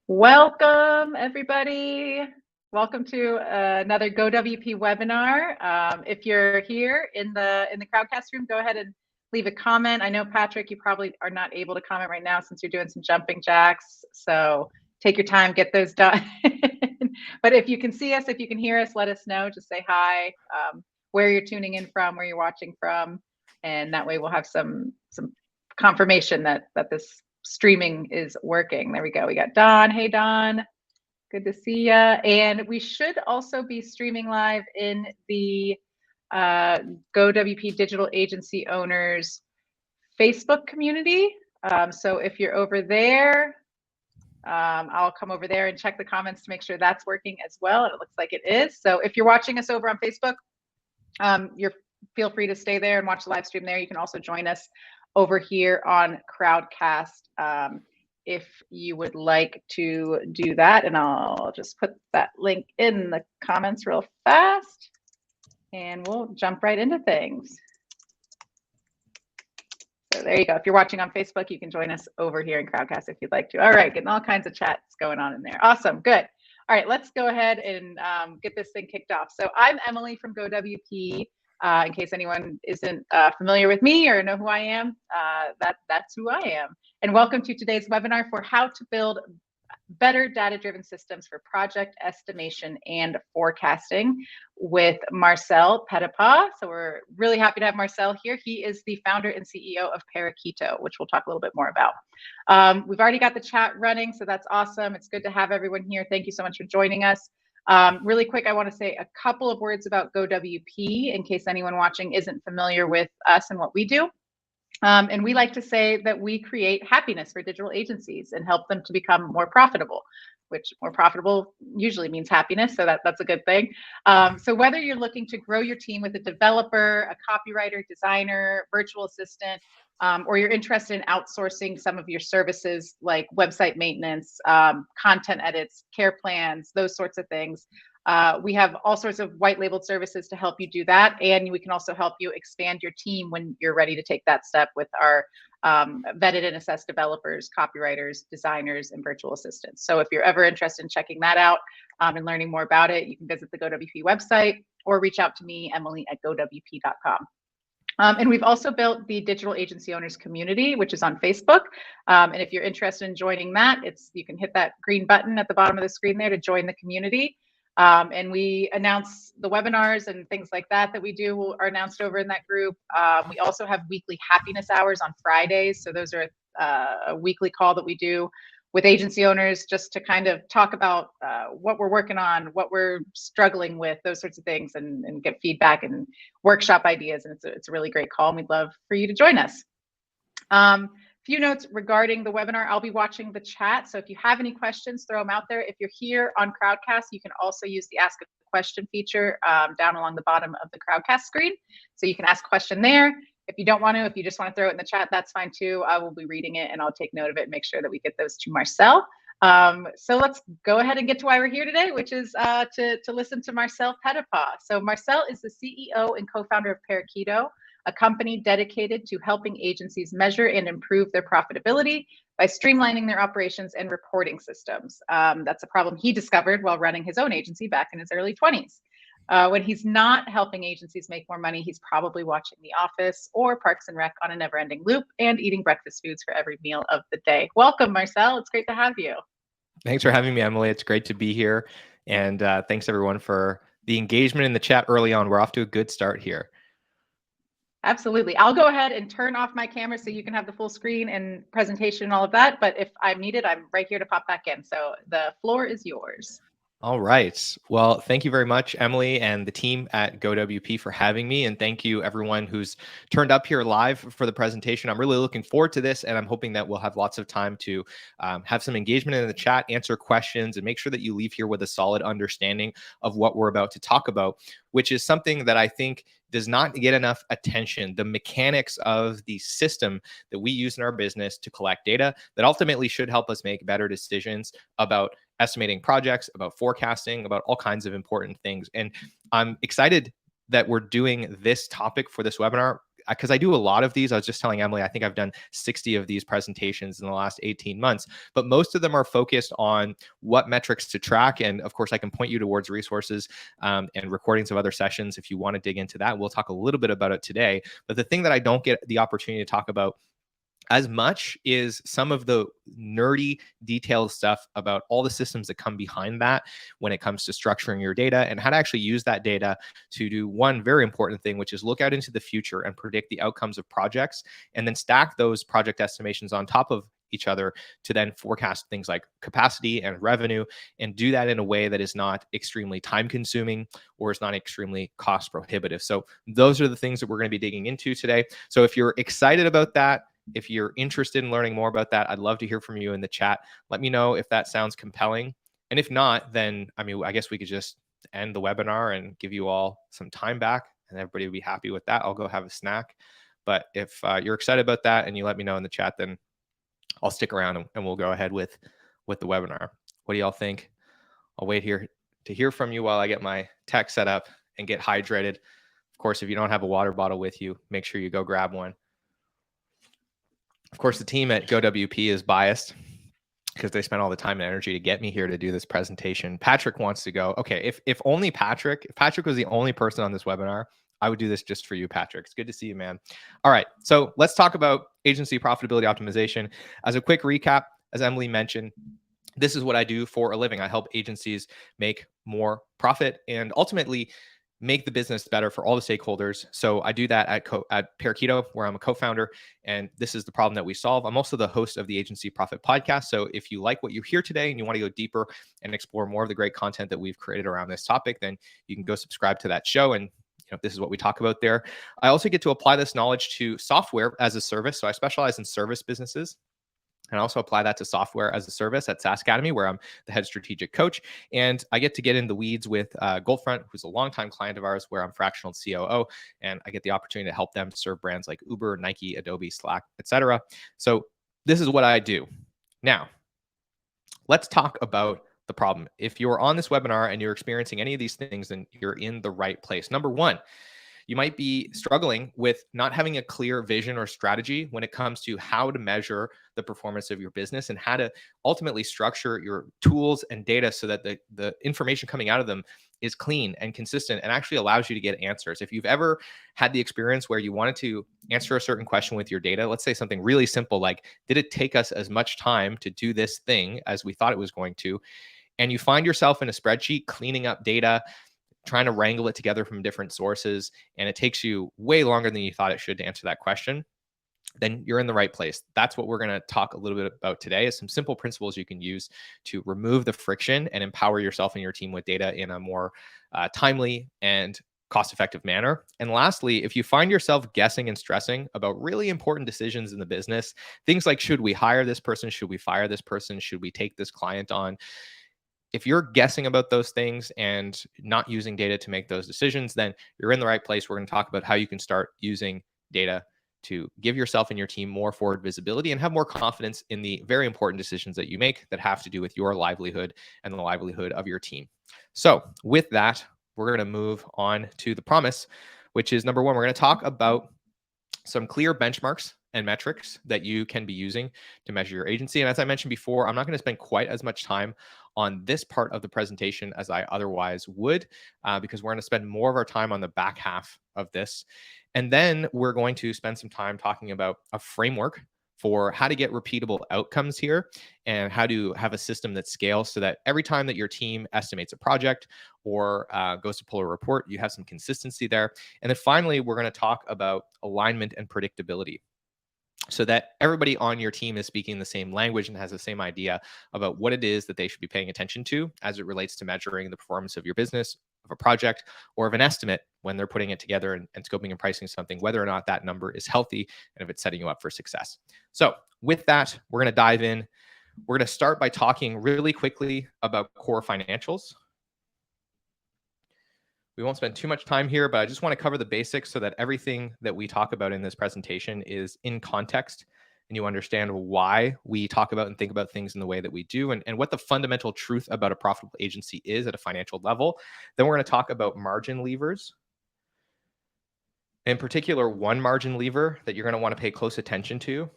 Welcome, everybody. Welcome to another GoWP webinar. If you're here in the crowdcast room, go ahead and leave a comment. I know, Patrick, you probably are not able to comment right now since you're doing some jumping jacks. So take your time, get those done. But if you can see us, if you can hear us, let us know. Just say hi, where you're tuning in from, where you're watching from, and that way we'll have some confirmation that this streaming is working. There we go. We got Don. Hey, Don. Good to see you. And we should also be streaming live in the GoWP Digital Agency Owners Facebook community. So if you're over there, I'll come over there and check the comments to make sure that's working as well. And it looks like it is. So if you're watching us over on Facebook, feel free to stay there and watch the live stream there. You can also join us over here on Crowdcast if you would like to do that. And I'll just put that link in the comments real fast and we'll jump right into things. So there you go. If you're watching on Facebook, you can join us over here in Crowdcast if you'd like to. All right, getting all kinds of chats going on in there. Awesome, good. All right, let's go ahead and get this thing kicked off. So I'm Emily from GoWP. In case anyone isn't familiar with me or know who I am, that's who I am. And welcome to today's webinar for how to build better data-driven systems for project estimation and forecasting with Marcel Petitpas. So we're really happy to have Marcel here. He is the founder and CEO of Parakeeto, which we'll talk a little bit more about. We've already got the chat running, so that's awesome. It's good to have everyone here. Thank you so much for joining us. Really quick, I want to say a couple of words about GoWP in case anyone watching isn't familiar with us and what we do. And we like to say that we create happiness for digital agencies and help them to become more profitable, which more profitable usually means happiness. So that's a good thing. So whether you're looking to grow your team with a developer, a copywriter, designer, virtual assistant, or you're interested in outsourcing some of your services like website maintenance, content edits, care plans, those sorts of things. We have all sorts of white labeled services to help you do that. And we can also help you expand your team when you're ready to take that step with our vetted and assessed developers, copywriters, designers, and virtual assistants. So if you're ever interested in checking that out and learning more about it, you can visit the GoWP website or reach out to me, Emily, at gowp.com. And we've also built the Digital Agency Owners community, which is on Facebook. And if you're interested in joining that, you can hit that green button at the bottom of the screen there to join the community. And we announce the webinars and things like that we do are announced over in that group. We also have weekly happiness hours on Fridays. So those are a weekly call that we do with agency owners just to kind of talk about what we're working on, what we're struggling with, those sorts of things, and get feedback and workshop ideas. And it's a really great call, and we'd love for you to join us. Few notes regarding the webinar. I'll be watching the chat. So if you have any questions, throw them out there. If you're here on Crowdcast, you can also use the Ask a Question feature down along the bottom of the Crowdcast screen. So you can ask a question there. If you don't want to, if you just want to throw it in the chat, that's fine too. I will be reading it and I'll take note of it and make sure that we get those to Marcel. So let's go ahead and get to why we're here today, which is to listen to Marcel Petitpas. So Marcel is the CEO and co-founder of Parakeeto, a company dedicated to helping agencies measure and improve their profitability by streamlining their operations and reporting systems. That's a problem he discovered while running his own agency back in his early 20s. When he's not helping agencies make more money, he's probably watching The Office or Parks and Rec on a never-ending loop and eating breakfast foods for every meal of the day. Welcome, Marcel. It's great to have you. Thanks for having me, Emily. It's great to be here. And thanks, everyone, for the engagement in the chat early on. We're off to a good start here. Absolutely. I'll go ahead and turn off my camera so you can have the full screen and presentation and all of that. But if I'm needed, I'm right here to pop back in. So the floor is yours. All right. Well, thank you very much, Emily, and the team at GoWP for having me. And thank you, everyone who's turned up here live for the presentation. I'm really looking forward to this, and I'm hoping that we'll have lots of time to have some engagement in the chat, answer questions, and make sure that you leave here with a solid understanding of what we're about to talk about, which is something that I think does not get enough attention. The mechanics of the system that we use in our business to collect data that ultimately should help us make better decisions about estimating projects, about forecasting, about all kinds of important things. And I'm excited that we're doing this topic for this webinar. because I do a lot of these. I was just telling Emily, I think I've done 60 of these presentations in the last 18 months, but most of them are focused on what metrics to track. And of course, I can point you towards resources and recordings of other sessions if you want to dig into that. We'll talk a little bit about it today. But the thing that I don't get the opportunity to talk about as much is some of the nerdy detailed stuff about all the systems that come behind that when it comes to structuring your data and how to actually use that data to do one very important thing, which is look out into the future and predict the outcomes of projects, and then stack those project estimations on top of each other to then forecast things like capacity and revenue, and do that in a way that is not extremely time consuming or is not extremely cost prohibitive. So those are the things that we're going to be digging into today. So if you're excited about that, if you're interested in learning more about that, I'd love to hear from you in the chat. Let me know if that sounds compelling. And if not, then I guess we could just end the webinar and give you all some time back and everybody will be happy with that. I'll go have a snack. But if you're excited about that and you let me know in the chat, then I'll stick around and we'll go ahead with the webinar. What do y'all think? I'll wait here to hear from you while I get my tech set up and get hydrated. Of course, if you don't have a water bottle with you, make sure you go grab one. Of course, the team at GoWP is biased because they spent all the time and energy to get me here to do this presentation. Patrick wants to go. Okay, if Patrick was the only person on this webinar, I would do this just for you, Patrick. It's good to see you, man. All right, so let's talk about agency profitability optimization. As a quick recap, as Emily mentioned, this is what I do for a living. I help agencies make more profit and ultimately make the business better for all the stakeholders. So I do that at Parakeeto, where I'm a co-founder, and this is the problem that we solve. I'm also the host of the Agency Profit Podcast. So if you like what you hear today and you want to go deeper and explore more of the great content that we've created around this topic, then you can go subscribe to that show. And this is what we talk about there. I also get to apply this knowledge to software as a service. So I specialize in service businesses. And I also apply that to software as a service at SaaS Academy, where I'm the head strategic coach. And I get to get in the weeds with Goldfront, who's a longtime client of ours, where I'm fractional COO. And I get the opportunity to help them serve brands like Uber, Nike, Adobe, Slack, etc. So this is what I do. Now, let's talk about the problem. If you're on this webinar and you're experiencing any of these things, then you're in the right place. Number one, you might be struggling with not having a clear vision or strategy when it comes to how to measure the performance of your business and how to ultimately structure your tools and data so that the information coming out of them is clean and consistent and actually allows you to get answers. If you've ever had the experience where you wanted to answer a certain question with your data, let's say something really simple like, did it take us as much time to do this thing as we thought it was going to? And you find yourself in a spreadsheet cleaning up data, trying to wrangle it together from different sources, and it takes you way longer than you thought it should to answer that question, then you're in the right place. That's what we're going to talk a little bit about today, is some simple principles you can use to remove the friction and empower yourself and your team with data in a more timely and cost-effective manner. And lastly, if you find yourself guessing and stressing about really important decisions in the business, things like, should we hire this person? Should we fire this person? Should we take this client on? If you're guessing about those things and not using data to make those decisions, then you're in the right place. We're going to talk about how you can start using data to give yourself and your team more forward visibility and have more confidence in the very important decisions that you make that have to do with your livelihood and the livelihood of your team. So with that, we're going to move on to the promise, which is number one, we're going to talk about some clear benchmarks and metrics that you can be using to measure your agency. And as I mentioned before, I'm not going to spend quite as much time on this part of the presentation as I otherwise would, because we're going to spend more of our time on the back half of this. And then we're going to spend some time talking about a framework for how to get repeatable outcomes here and how to have a system that scales so that every time that your team estimates a project or goes to pull a report, you have some consistency there. And then finally, we're going to talk about alignment and predictability, so that everybody on your team is speaking the same language and has the same idea about what it is that they should be paying attention to as it relates to measuring the performance of your business, of a project, or of an estimate when they're putting it together and scoping and pricing something, whether or not that number is healthy and if it's setting you up for success. So with that, we're going to dive in. We're going to start by talking really quickly about core financials. We won't spend too much time here, but I just want to cover the basics so that everything that we talk about in this presentation is in context and you understand why we talk about and think about things in the way that we do and what the fundamental truth about a profitable agency is at a financial level. Then we're going to talk about margin levers. In particular, one margin lever that you're going to want to pay close attention to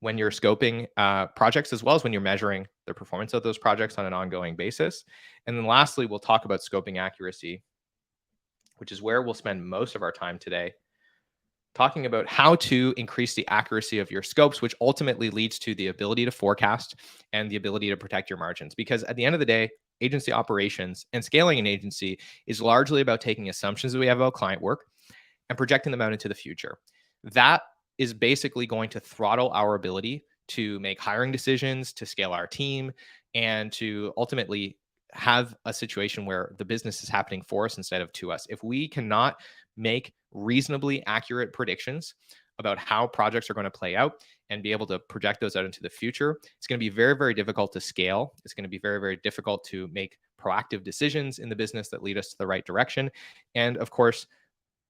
when you're scoping projects, as well as when you're measuring the performance of those projects on an ongoing basis. And then lastly, we'll talk about scoping accuracy, which is where we'll spend most of our time today, talking about how to increase the accuracy of your scopes, which ultimately leads to the ability to forecast and the ability to protect your margins. Because at the end of the day, agency operations and scaling an agency is largely about taking assumptions that we have about client work and projecting them out into the future. That is basically going to throttle our ability to make hiring decisions, to scale our team, and to ultimately have a situation where the business is happening for us instead of to us. If we cannot make reasonably accurate predictions about how projects are going to play out and be able to project those out into the future, it's going to be very, very difficult to scale. It's going to be very, very difficult to make proactive decisions in the business that lead us to the right direction. And of course,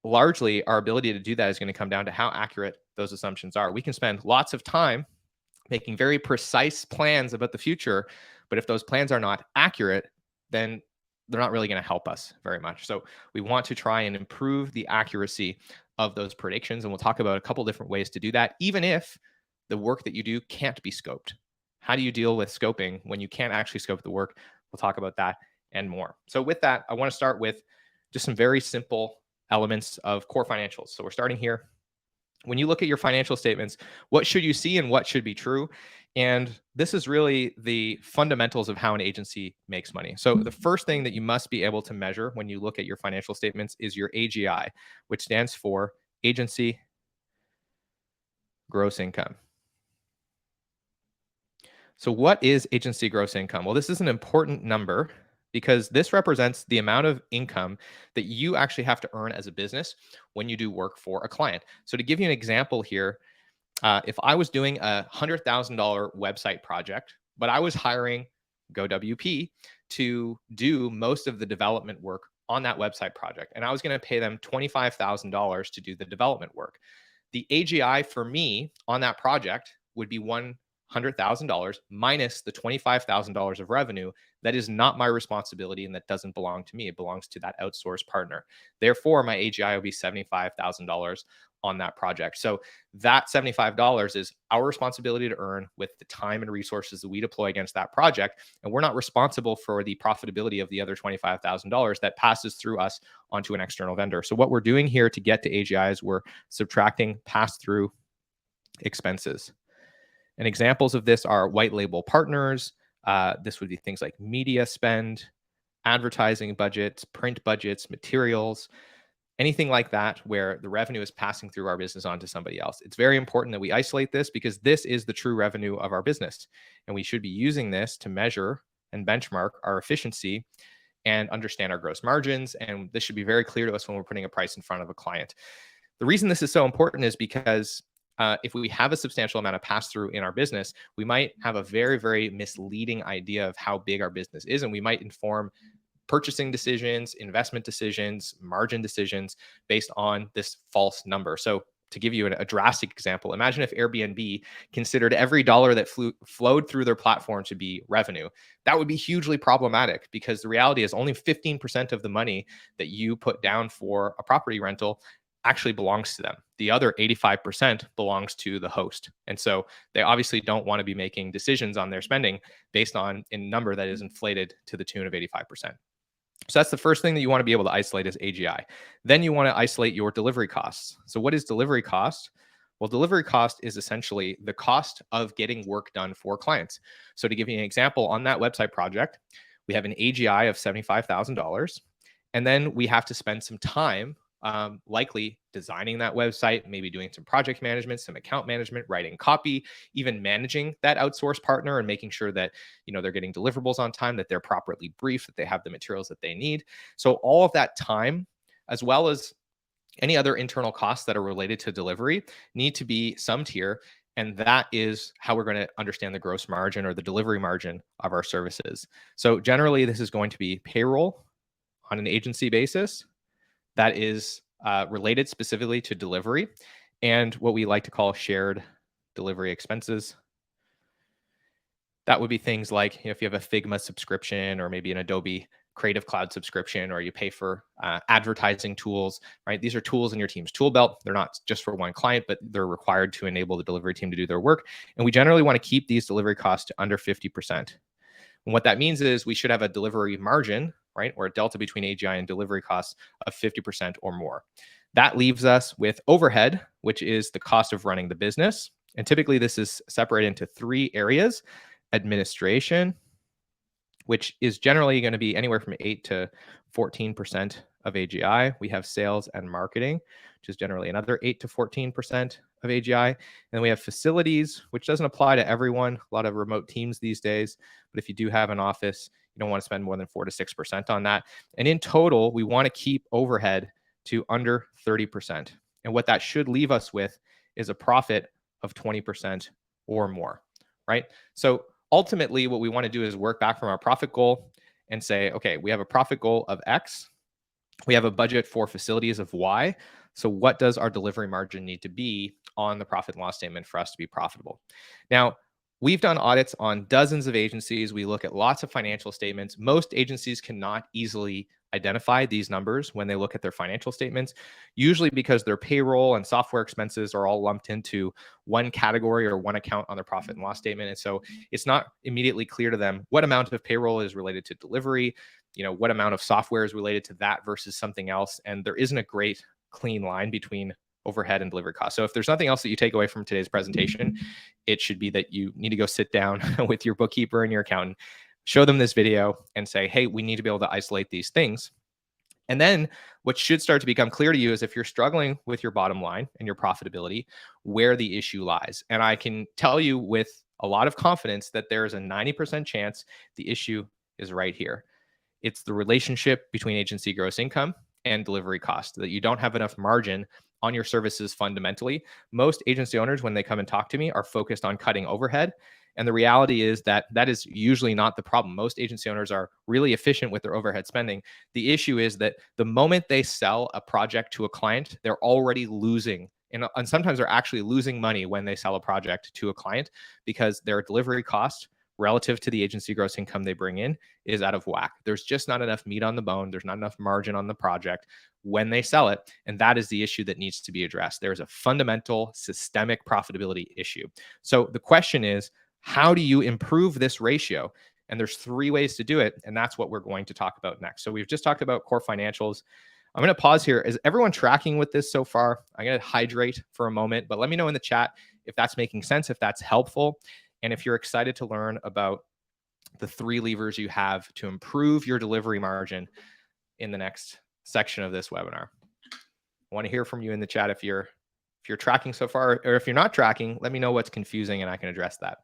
largely our ability to do that is going to come down to how accurate those assumptions are. We can spend lots of time making very precise plans about the future, but if those plans are not accurate, then they're not really going to help us very much. So we want to try and improve the accuracy of those predictions, and we'll talk about a couple different ways to do that, even if the work that you do can't be scoped. How do you deal with scoping when you can't actually scope the work? We'll talk about that and more. So with that, I want to start with just some very simple elements of core financials. So we're starting here. When you look at your financial statements, what should you see and what should be true? And this is really the fundamentals of how an agency makes money. So the first thing that you must be able to measure when you look at your financial statements is your AGI, which stands for agency gross income. So what is agency gross income? Well, this is an important number because this represents the amount of income that you actually have to earn as a business when you do work for a client. So to give you an example here, if I was doing a $100,000 website project, but I was hiring GoWP to do most of the development work on that website project, and I was going to pay them $25,000 to do the development work, the AGI for me on that project would be $100,000 minus the $25,000 of revenue that is not my responsibility and that doesn't belong to me. It belongs to that outsourced partner. Therefore, my AGI will be $75,000 on that project. So that $75 is our responsibility to earn with the time and resources that we deploy against that project. And we're not responsible for the profitability of the other $25,000 that passes through us onto an external vendor. So what we're doing here to get to AGI is we're subtracting pass-through expenses. And examples of this are white label partners. This would be things like media spend, advertising budgets, print budgets, materials, anything like that where the revenue is passing through our business onto somebody else. It's very important that we isolate this because this is the true revenue of our business. And we should be using this to measure and benchmark our efficiency and understand our gross margins. And this should be very clear to us when we're putting a price in front of a client. The reason this is so important is because if we have a substantial amount of pass-through in our business, we might have a very, very misleading idea of how big our business is, and we might inform purchasing decisions, investment decisions, margin decisions based on this false number. So to give you a drastic example, imagine if Airbnb considered every dollar that flowed through their platform to be revenue. That would be hugely problematic because the reality is only 15% of the money that you put down for a property rental actually belongs to them. The other 85% belongs to the host. And so they obviously don't want to be making decisions on their spending based on a number that is inflated to the tune of 85%. So that's the first thing that you want to be able to isolate is AGI. Then you want to isolate your delivery costs. So what is delivery cost? Well, delivery cost is essentially the cost of getting work done for clients. So to give you an example, on that website project, we have an AGI of $75,000. And then we have to spend some time likely designing that website, maybe doing some project management, some account management, writing copy, even managing that outsourced partner and making sure that, they're getting deliverables on time, that they're properly briefed, that they have the materials that they need. So all of that time, as well as any other internal costs that are related to delivery, need to be summed here. And that is how we're going to understand the gross margin or the delivery margin of our services. So generally, this is going to be payroll on an agency basis that is related specifically to delivery and what we like to call shared delivery expenses. That would be things like if you have a Figma subscription or maybe an Adobe Creative Cloud subscription, or you pay for advertising tools, right? These are tools in your team's tool belt. They're not just for one client, but they're required to enable the delivery team to do their work. And we generally want to keep these delivery costs to under 50%. And what that means is we should have a delivery margin, right, or a delta between AGI and delivery costs of 50% or more. That leaves us with overhead, which is the cost of running the business. And typically this is separated into 3 areas: administration, which is generally going to be anywhere from 8 to 14% of AGI. We have sales and marketing, which is generally another 8 to 14% of AGI. And then we have facilities, which doesn't apply to everyone. A lot of remote teams these days, but if you do have an office, you don't want to spend more than 4 to 6% on that. And in total, we want to keep overhead to under 30%. And what that should leave us with is a profit of 20% or more, right? So ultimately, what we want to do is work back from our profit goal and say, okay, we have a profit goal of X. We have a budget for facilities of Y. So what does our delivery margin need to be on the profit and loss statement for us to be profitable? Now, we've done audits on dozens of agencies. We look at lots of financial statements. Most agencies cannot easily identify these numbers when they look at their financial statements, usually because their payroll and software expenses are all lumped into one category or one account on their profit and loss statement. And so it's not immediately clear to them what amount of payroll is related to delivery, what amount of software is related to that versus something else. And there isn't a great clean line between overhead and delivery costs. So if there's nothing else that you take away from today's presentation, it should be that you need to go sit down with your bookkeeper and your accountant, show them this video and say, hey, we need to be able to isolate these things. And then what should start to become clear to you is if you're struggling with your bottom line and your profitability, where the issue lies. And I can tell you with a lot of confidence that there is a 90% chance the issue is right here. It's the relationship between agency gross income and delivery cost, that you don't have enough margin on your services fundamentally. Most agency owners, when they come and talk to me, are focused on cutting overhead. And the reality is that that is usually not the problem. Most agency owners are really efficient with their overhead spending. The issue is that the moment they sell a project to a client, they're already losing. And sometimes they're actually losing money when they sell a project to a client because their delivery cost relative to the agency gross income they bring in is out of whack. There's just not enough meat on the bone. There's not enough margin on the project when they sell it. And that is the issue that needs to be addressed. There's a fundamental systemic profitability issue. So the question is, how do you improve this ratio? And there's 3 ways to do it. And that's what we're going to talk about next. So we've just talked about core financials. I'm going to pause here. Is everyone tracking with this so far? I'm going to hydrate for a moment, but let me know in the chat if that's making sense, if that's helpful. And if you're excited to learn about the 3 levers you have to improve your delivery margin in the next section of this webinar. I want to hear from you in the chat if you're tracking so far, or if you're not tracking, let me know what's confusing and I can address that.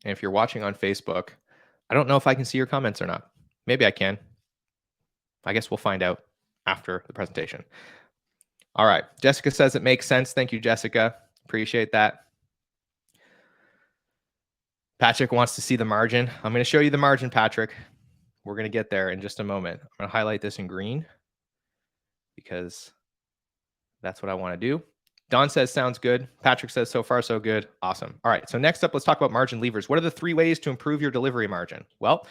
And if you're watching on Facebook, I don't know if I can see your comments or not. Maybe I can. I guess we'll find out after the presentation. All right. Jessica says it makes sense. Thank you, Jessica. Appreciate that. Patrick wants to see the margin. I'm going to show you the margin, Patrick. We're going to get there in just a moment. I'm going to highlight this in green because that's what I want to do. Don says, sounds good. Patrick says, so far, so good. Awesome. All right. So next up, let's talk about margin levers. What are the 3 ways to improve your delivery margin? Well,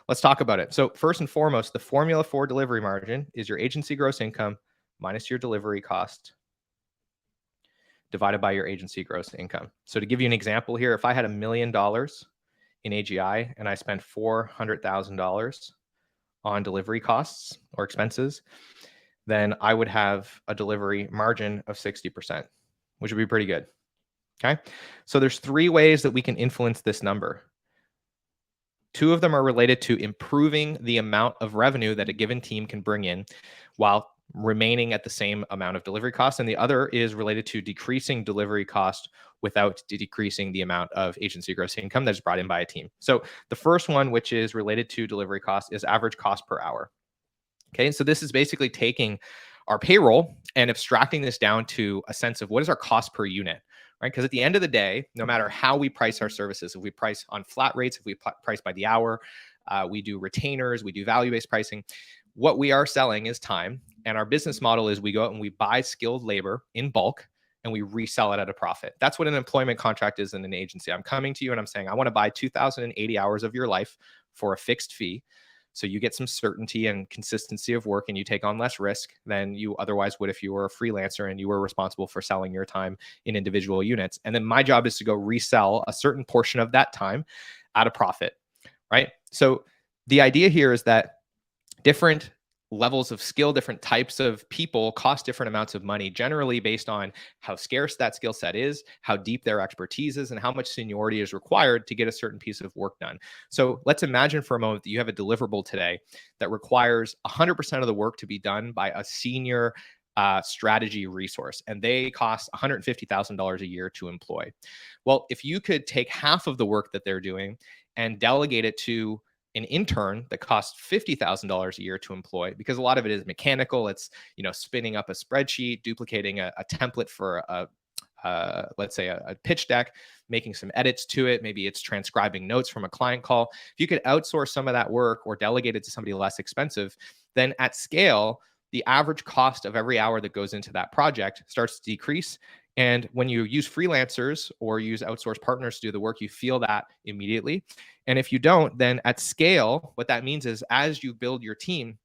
let's talk about it. So first and foremost, the formula for delivery margin is your agency gross income minus your delivery cost divided by your agency gross income. So to give you an example here, if I had $1 million in AGI and I spent $400,000 on delivery costs or expenses, then I would have a delivery margin of 60%, which would be pretty good. Okay. So there's 3 ways that we can influence this number. 2 of them are related to improving the amount of revenue that a given team can bring in while remaining at the same amount of delivery costs. And the other is related to decreasing delivery cost without decreasing the amount of agency gross income that is brought in by a team. So the first one, which is related to delivery cost, is average cost per hour. Okay, so this is basically taking our payroll and abstracting this down to a sense of what is our cost per unit, right? Because at the end of the day, no matter how we price our services, if we price on flat rates, if we price by the hour, we do retainers, we do value-based pricing, what we are selling is time. And our business model is we go out and we buy skilled labor in bulk and we resell it at a profit. That's what an employment contract is in an agency. I'm coming to you and I'm saying, I want to buy 2,080 hours of your life for a fixed fee. So you get some certainty and consistency of work, and you take on less risk than you otherwise would if you were a freelancer and you were responsible for selling your time in individual units. And then my job is to go resell a certain portion of that time at a profit, right? So the idea here is that different levels of skill, different types of people cost different amounts of money, generally based on how scarce that skill set is, how deep their expertise is, and how much seniority is required to get a certain piece of work done. So let's imagine for a moment that you have a deliverable today that requires 100% of the work to be done by a senior strategy resource, and they cost $150,000 a year to employ. Well, if you could take half of the work that they're doing and delegate it to an intern that costs $50,000 a year to employ, because a lot of it is mechanical. It's, spinning up a spreadsheet, duplicating a template for let's say a pitch deck, making some edits to it. Maybe it's transcribing notes from a client call. If you could outsource some of that work or delegate it to somebody less expensive, then at scale, the average cost of every hour that goes into that project starts to decrease. And when you use freelancers or use outsourced partners to do the work, you feel that immediately. And if you don't, then at scale, what that means is as you build your team,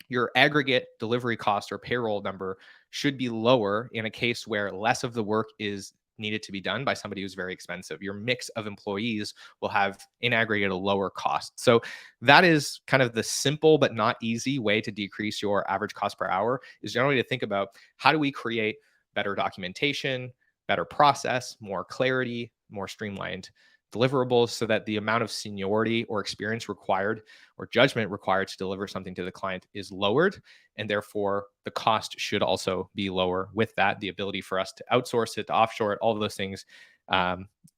your aggregate delivery cost or payroll number should be lower in a case where less of the work is needed to be done by somebody who's very expensive. Your mix of employees will have in aggregate a lower cost. So that is kind of the simple but not easy way to decrease your average cost per hour, is generally to think about how do we create better documentation, better process, more clarity, more streamlined deliverables, so that the amount of seniority or experience required or judgment required to deliver something to the client is lowered. And therefore, the cost should also be lower. With that, the ability for us to outsource it, to offshore it, all of those things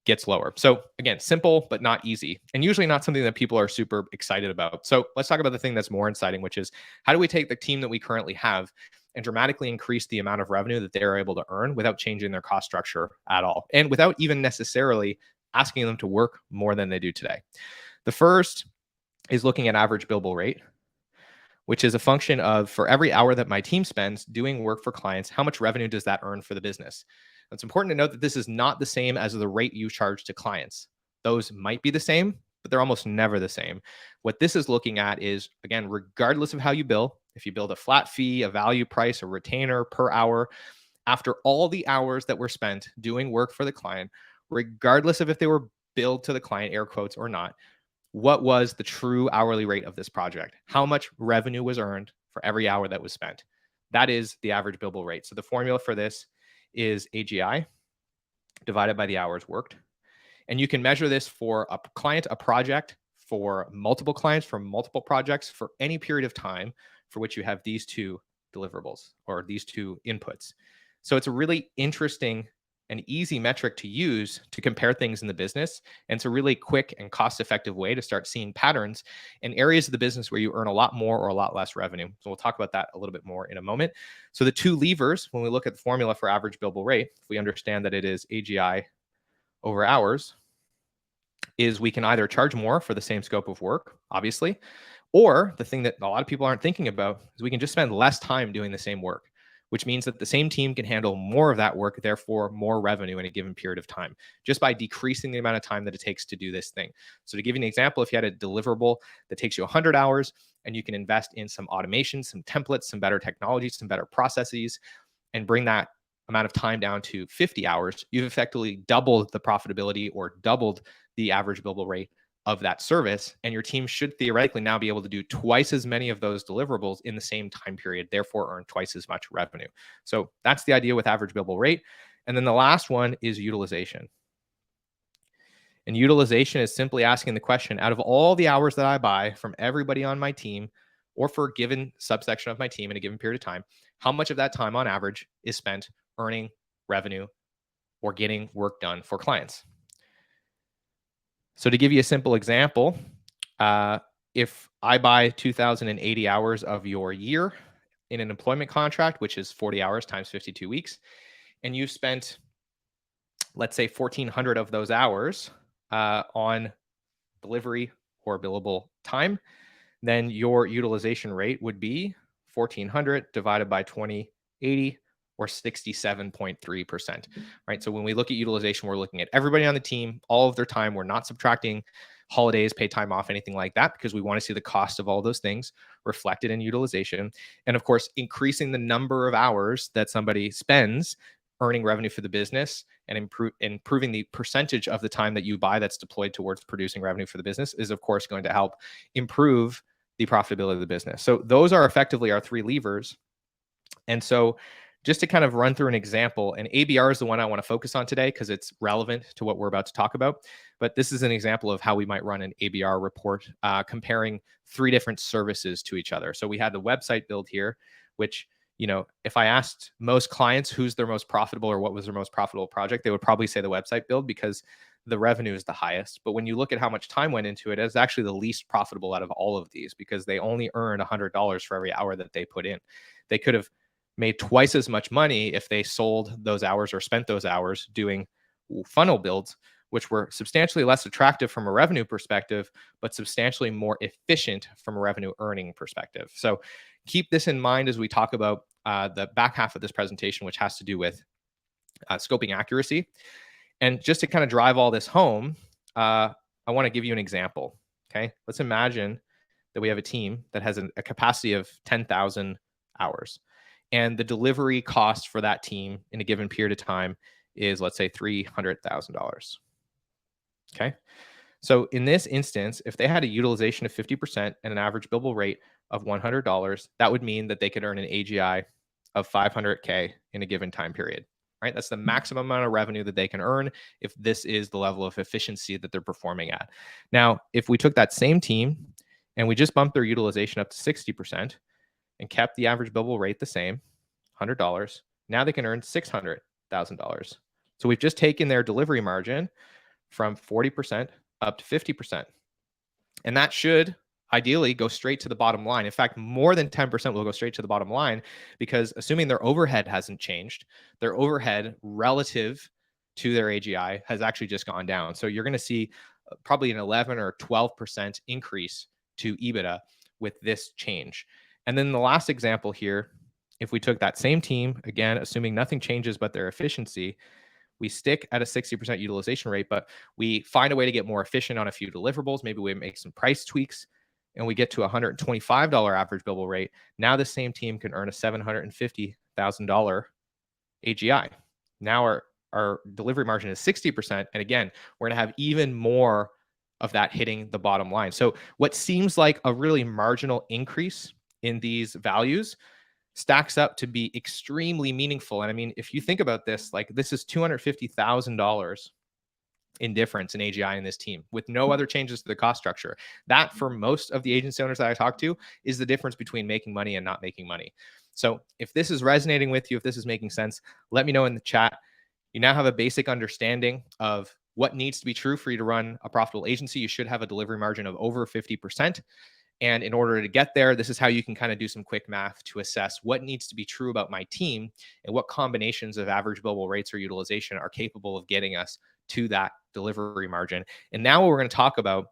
gets lower. So again, simple, but not easy, and usually not something that people are super excited about. So let's talk about the thing that's more exciting, which is how do we take the team that we currently have and dramatically increase the amount of revenue that they're able to earn without changing their cost structure at all, and without even necessarily asking them to work more than they do today. The first is looking at average billable rate, which is a function of, for every hour that my team spends doing work for clients, how much revenue does that earn for the business? It's important to note that this is not the same as the rate you charge to clients. Those might be the same, but they're almost never the same. What this is looking at is, again, regardless of how you bill, if you build a flat fee, a value price, a retainer per hour, after all the hours that were spent doing work for the client, regardless of if they were billed to the client, air quotes, or not, what was the true hourly rate of this project? How much revenue was earned for every hour that was spent? That is the average billable rate. So the formula for this is AGI divided by the hours worked. And you can measure this for a client, a project, for multiple clients, for multiple projects, for any period of time for which you have these two deliverables or these two inputs. So it's a really interesting and easy metric to use to compare things in the business. And it's a really quick and cost-effective way to start seeing patterns in areas of the business where you earn a lot more or a lot less revenue. So we'll talk about that a little bit more in a moment. So the two levers, when we look at the formula for average billable rate, if we understand that it is AGI over hours, is we can either charge more for the same scope of work, obviously, or the thing that a lot of people aren't thinking about is we can just spend less time doing the same work, which means that the same team can handle more of that work, therefore more revenue in a given period of time, just by decreasing the amount of time that it takes to do this thing. So to give you an example, if you had a deliverable that takes you 100 hours and you can invest in some automation, some templates, some better technologies, some better processes, and bring that amount of time down to 50 hours, you've effectively doubled the profitability or doubled the average billable rate of that service. And your team should theoretically now be able to do twice as many of those deliverables in the same time period, therefore earn twice as much revenue. So that's the idea with average billable rate. And then the last one is utilization. And utilization is simply asking the question, out of all the hours that I buy from everybody on my team, or for a given subsection of my team in a given period of time, how much of that time on average is spent earning revenue or getting work done for clients? So to give you a simple example, if I buy 2,080 hours of your year in an employment contract, which is 40 hours times 52 weeks, and you spent, let's say, 1,400 of those hours on delivery or billable time, then your utilization rate would be 1,400 divided by 2080 or 67.3%, right? So when we look at utilization, we're looking at everybody on the team, all of their time. We're not subtracting holidays, paid time off, anything like that, because we want to see the cost of all those things reflected in utilization. And of course, increasing the number of hours that somebody spends earning revenue for the business and improving the percentage of the time that you buy that's deployed towards producing revenue for the business is, of course, going to help improve the profitability of the business. So those are effectively our three levers. And so just to kind of run through an example, and ABR is the one I want to focus on today because it's relevant to what we're about to talk about. But this is an example of how we might run an ABR report comparing three different services to each other. So we had the website build here, which, you know, if I asked most clients who's their most profitable or what was their most profitable project, they would probably say the website build because the revenue is the highest. But when you look at how much time went into it, it's actually the least profitable out of all of these because they only earned $100 for every hour that they put in. They could have made twice as much money if they sold those hours or spent those hours doing funnel builds, which were substantially less attractive from a revenue perspective, but substantially more efficient from a revenue earning perspective. So keep this in mind as we talk about the back half of this presentation, which has to do with scoping accuracy. And just to kind of drive all this home, I want to give you an example. Okay, let's imagine that we have a team that has a capacity of 10,000 hours. And the delivery cost for that team in a given period of time is, let's say, $300,000. Okay. So in this instance, if they had a utilization of 50% and an average billable rate of $100, that would mean that they could earn an AGI of $500K in a given time period, right? That's the maximum amount of revenue that they can earn if this is the level of efficiency that they're performing at. Now, if we took that same team and we just bumped their utilization up to 60%, and kept the average billable rate the same, $100, now they can earn $600,000. So we've just taken their delivery margin from 40% up to 50%. And that should ideally go straight to the bottom line. In fact, more than 10% will go straight to the bottom line because assuming their overhead hasn't changed, their overhead relative to their AGI has actually just gone down. So you're going to see probably an 11 or 12% increase to EBITDA with this change. And then the last example here, if we took that same team, again, assuming nothing changes but their efficiency, we stick at a 60% utilization rate, but we find a way to get more efficient on a few deliverables. Maybe we make some price tweaks and we get to $125 average billable rate. Now the same team can earn a $750,000 AGI. Now our delivery margin is 60%. And again, we're going to have even more of that hitting the bottom line. So what seems like a really marginal increase in these values stacks up to be extremely meaningful. And I mean, if you think about this, like this is $250,000 in difference in AGI in this team with no other changes to the cost structure. That for most of the agency owners that I talk to is the difference between making money and not making money. So if this is resonating with you, if this is making sense, let me know in the chat. You now have a basic understanding of what needs to be true for you to run a profitable agency. You should have a delivery margin of over 50%. And in order to get there, this is how you can kind of do some quick math to assess what needs to be true about my team and what combinations of average billable rates or utilization are capable of getting us to that delivery margin. And now what we're going to talk about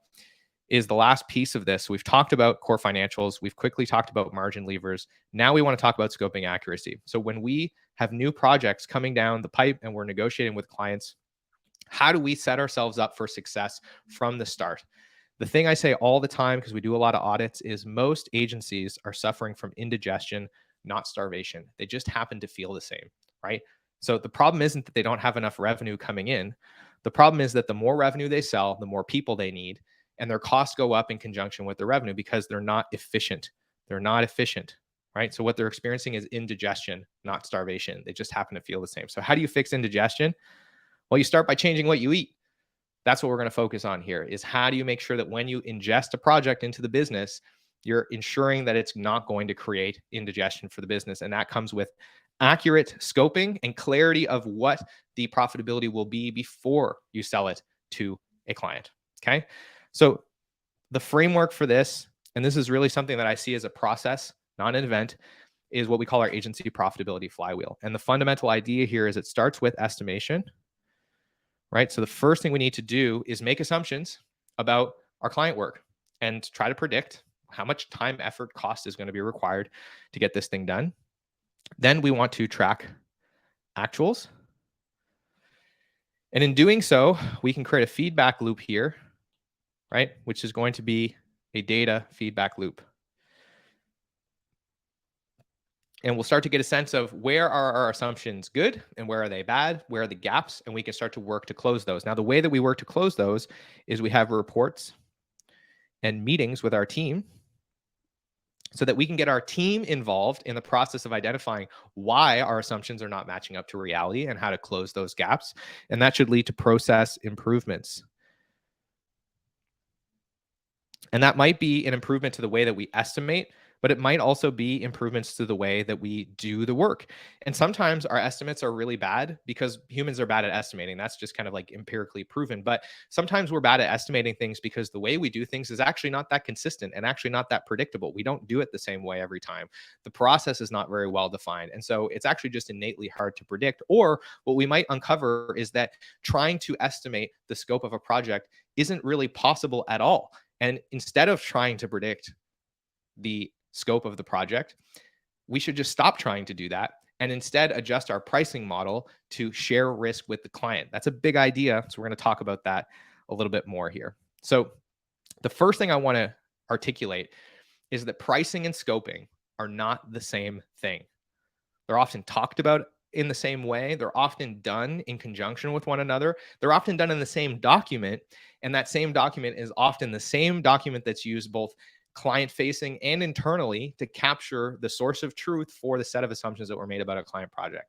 is the last piece of this. We've talked about core financials. We've quickly talked about margin levers. Now we want to talk about scoping accuracy. So when we have new projects coming down the pipe and we're negotiating with clients, how do we set ourselves up for success from the start? The thing I say all the time, because we do a lot of audits, is most agencies are suffering from indigestion, not starvation. They just happen to feel the same, right? So the problem isn't that they don't have enough revenue coming in. The problem is that the more revenue they sell, the more people they need, and their costs go up in conjunction with their revenue because they're not efficient. They're not efficient, right? So what they're experiencing is indigestion, not starvation. They just happen to feel the same. So how do you fix indigestion? Well, you start by changing what you eat. That's what we're going to focus on here is how do you make sure that when you ingest a project into the business, you're ensuring that it's not going to create indigestion for the business. And that comes with accurate scoping and clarity of what the profitability will be before you sell it to a client. Okay. So the framework for this, and this is really something that I see as a process, not an event, is what we call our agency profitability flywheel. And the fundamental idea here is it starts with estimation. Right? So the first thing we need to do is make assumptions about our client work and try to predict how much time, effort, cost is going to be required to get this thing done. Then we want to track actuals. And in doing so, we can create a feedback loop here, right? Which is going to be a data feedback loop. And we'll start to get a sense of where are our assumptions good and where are they bad, where are the gaps, and we can start to work to close those. Now, the way that we work to close those is we have reports and meetings with our team so that we can get our team involved in the process of identifying why our assumptions are not matching up to reality and how to close those gaps. And that should lead to process improvements. And that might be an improvement to the way that we estimate, but it might also be improvements to the way that we do the work. And sometimes our estimates are really bad because humans are bad at estimating. That's just kind of like empirically proven. But sometimes we're bad at estimating things because the way we do things is actually not that consistent and actually not that predictable. We don't do it the same way every time. The process is not very well defined. And so it's actually just innately hard to predict. Or what we might uncover is that trying to estimate the scope of a project isn't really possible at all. And instead of trying to predict the scope of the project, we should just stop trying to do that and instead adjust our pricing model to share risk with the client. That's a big idea. So we're going to talk about that a little bit more here. So the first thing I want to articulate is that pricing and scoping are not the same thing. They're often talked about in the same way. They're often done in conjunction with one another. They're often done in the same document. And that same document is often the same document that's used both client facing and internally to capture the source of truth for the set of assumptions that were made about a client project,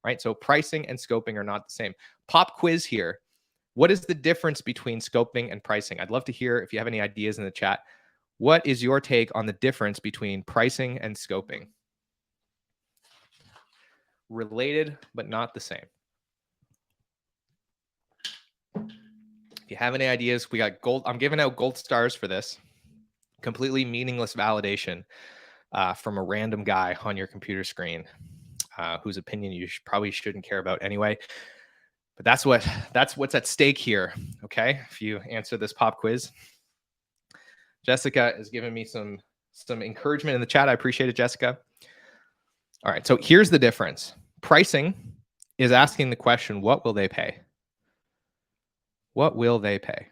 right? So pricing and scoping are not the same. Pop quiz here. What is the difference between scoping and pricing? I'd love to hear if you have any ideas in the chat. What is your take on the difference between pricing and scoping? Related, but not the same. If you have any ideas, we got gold. I'm giving out gold stars for this. Completely meaningless validation from a random guy on your computer screen whose opinion you probably shouldn't care about anyway. But that's what's at stake here. Okay, if you answer this pop quiz. Jessica is giving me some encouragement in the chat. I appreciate it, Jessica. All right, so here's the difference. Pricing is asking the question, what will they pay? What will they pay?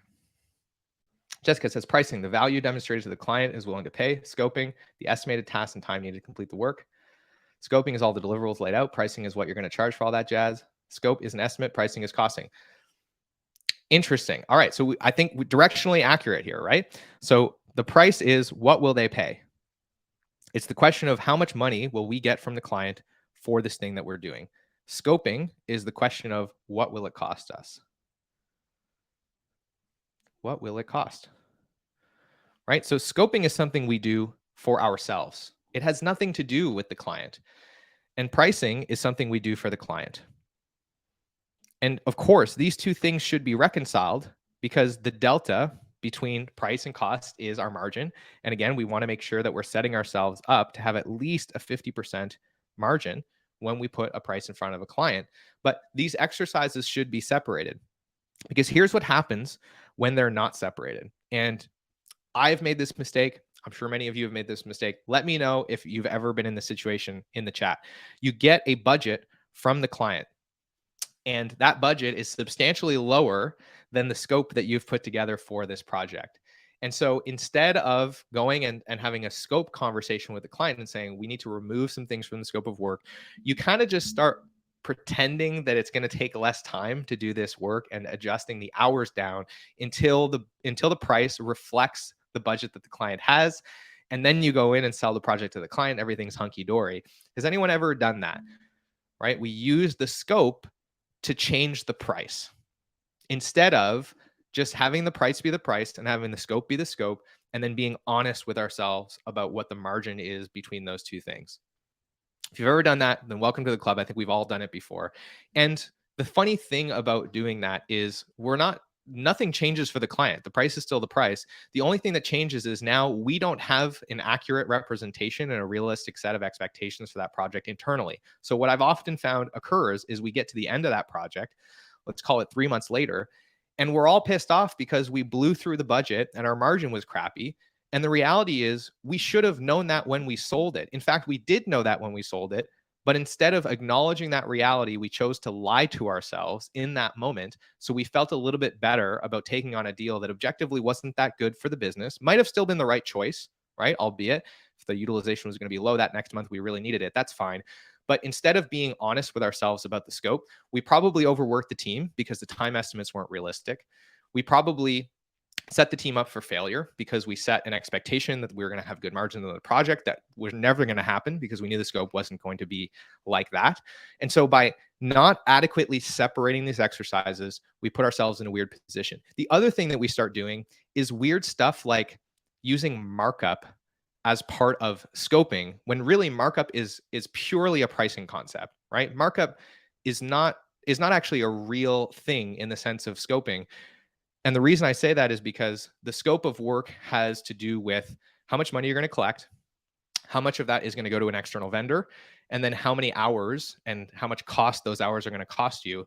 Jessica says pricing, the value demonstrated to the client is willing to pay. Scoping, the estimated tasks and time needed to complete the work. Scoping is all the deliverables laid out. Pricing is what you're going to charge for all that jazz. Scope is an estimate. Pricing is costing. Interesting. All right. So I think we're directionally accurate here, right? So the price is what will they pay? It's the question of how much money will we get from the client for this thing that we're doing. Scoping is the question of what will it cost us? What will it cost? Right? So scoping is something we do for ourselves. It has nothing to do with the client. And pricing is something we do for the client. And of course, these two things should be reconciled because the delta between price and cost is our margin. And again, we want to make sure that we're setting ourselves up to have at least a 50% margin when we put a price in front of a client. But these exercises should be separated because here's what happens when they're not separated. And I've made this mistake. I'm sure many of you have made this mistake. Let me know if you've ever been in this situation in the chat. You get a budget from the client, and that budget is substantially lower than the scope that you've put together for this project. And so instead of going and having a scope conversation with the client and saying, we need to remove some things from the scope of work, you kind of just start pretending that it's going to take less time to do this work and adjusting the hours down until the price reflects the budget that the client has. And then you go in and sell the project to the client. Everything's hunky-dory. Has anyone ever done that? Right? We use the scope to change the price instead of just having the price be the price and having the scope be the scope and then being honest with ourselves about what the margin is between those two things. If you've ever done that, then welcome to the club. I think we've all done it before. And the funny thing about doing that is nothing changes for the client. The price is still the price. The only thing that changes is now we don't have an accurate representation and a realistic set of expectations for that project internally. So what I've often found occurs is we get to the end of that project, let's call it 3 months later, and we're all pissed off because we blew through the budget and our margin was crappy. And the reality is we should have known that when we sold it. In fact, we did know that when we sold it, But instead of acknowledging that reality, we chose to lie to ourselves in that moment. So we felt a little bit better about taking on a deal that objectively wasn't that good for the business. Might have still been the right choice, right? Albeit if the utilization was going to be low that next month, we really needed it. That's fine. But instead of being honest with ourselves about the scope, we probably overworked the team because the time estimates weren't realistic. We probably set the team up for failure because we set an expectation that we were going to have good margins on the project that was never going to happen because we knew the scope wasn't going to be like that. And so by not adequately separating these exercises, we put ourselves in a weird position. The other thing that we start doing is weird stuff like using markup as part of scoping, when really markup is purely a pricing concept, right? Markup is not actually a real thing in the sense of scoping. And the reason I say that is because the scope of work has to do with how much money you're going to collect, how much of that is going to go to an external vendor, and then how many hours and how much cost those hours are going to cost you,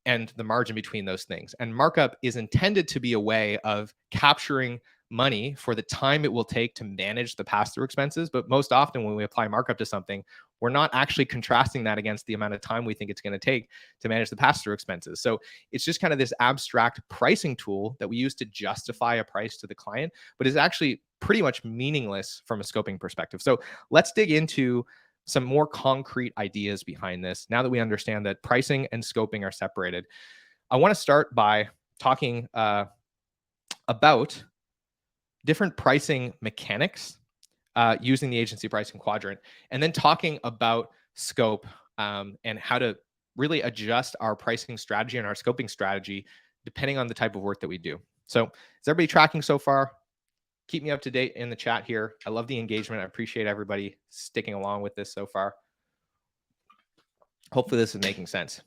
and the margin between those things. And markup is intended to be a way of capturing money for the time it will take to manage the pass-through expenses. But most often when we apply markup to something, we're not actually contrasting that against the amount of time we think it's going to take to manage the pass-through expenses. So it's just kind of this abstract pricing tool that we use to justify a price to the client, but is actually pretty much meaningless from a scoping perspective. So let's dig into some more concrete ideas behind this now that we understand that pricing and scoping are separated. I want to start by talking about different pricing mechanics using the agency pricing quadrant, and then talking about scope and how to really adjust our pricing strategy and our scoping strategy depending on the type of work that we do. So is everybody tracking so far? Keep me up to date in the chat here. I love the engagement. I appreciate everybody sticking along with this so far. Hopefully this is making sense.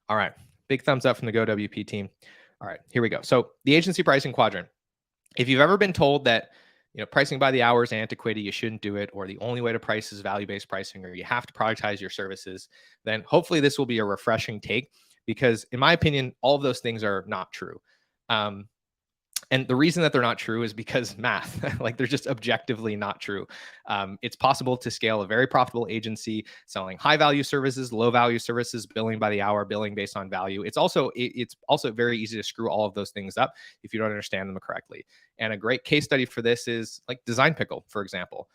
All right. Big thumbs up from the GoWP team. All right, here we go. So the agency pricing quadrant. If you've ever been told that, pricing by the hour is antiquated, you shouldn't do it, or the only way to price is value-based pricing, or you have to productize your services, then hopefully this will be a refreshing take, because in my opinion, all of those things are not true. And the reason that they're not true is because math, like they're just objectively not true. It's possible to scale a very profitable agency selling high value services, low value services, billing by the hour, billing based on value. It's also very easy to screw all of those things up if you don't understand them correctly. And a great case study for this is like Design Pickle, for example.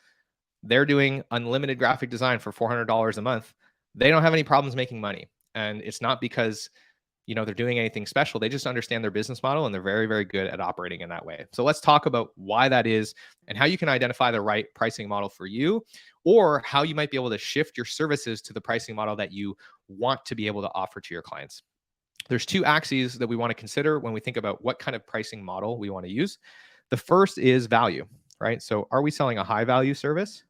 They're doing unlimited graphic design for $400 a month. They don't have any problems making money. And it's not because they're doing anything special. They just understand their business model and they're very, very good at operating in that way. So let's talk about why that is and how you can identify the right pricing model for you, or how you might be able to shift your services to the pricing model that you want to be able to offer to your clients. There's two axes that we want to consider when we think about what kind of pricing model we want to use. The first is value, right? So are we selling a high value service,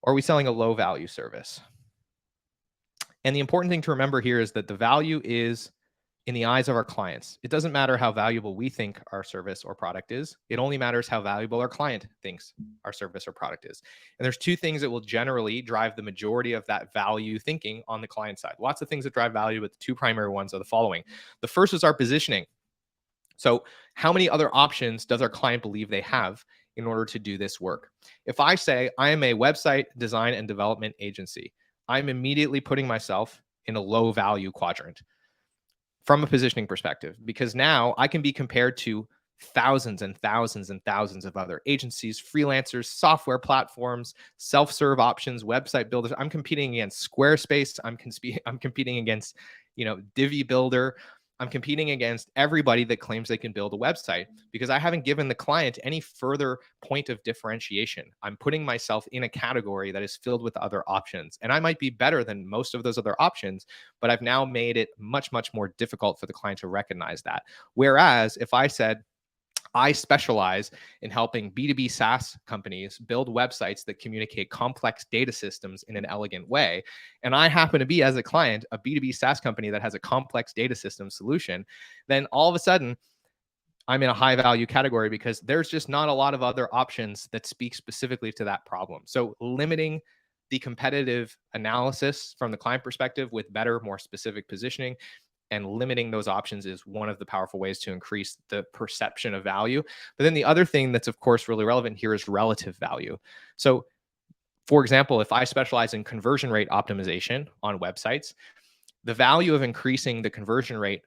or are we selling a low value service? And the important thing to remember here is that the value is in the eyes of our clients. It doesn't matter how valuable we think our service or product is. It only matters how valuable our client thinks our service or product is. And there's two things that will generally drive the majority of that value thinking on the client side. Lots of things that drive value, but the two primary ones are the following. The first is our positioning. So how many other options does our client believe they have in order to do this work? If I say I am a website design and development agency, I'm immediately putting myself in a low value quadrant from a positioning perspective, because now I can be compared to thousands and thousands and thousands of other agencies, freelancers, software platforms, self-serve options, website builders. I'm competing against Squarespace. I'm competing against, Divi Builder. I'm competing against everybody that claims they can build a website, because I haven't given the client any further point of differentiation. I'm putting myself in a category that is filled with other options. And I might be better than most of those other options, but I've now made it much, much more difficult for the client to recognize that. Whereas if I said, I specialize in helping B2B SaaS companies build websites that communicate complex data systems in an elegant way, and I happen to be, as a client, a B2B SaaS company that has a complex data system solution, then all of a sudden, I'm in a high value category, because there's just not a lot of other options that speak specifically to that problem. So limiting the competitive analysis from the client perspective with better, more specific positioning and limiting those options is one of the powerful ways to increase the perception of value. But then the other thing that's, of course, really relevant here is relative value. So For example, if I specialize in conversion rate optimization on websites, the value of increasing the conversion rate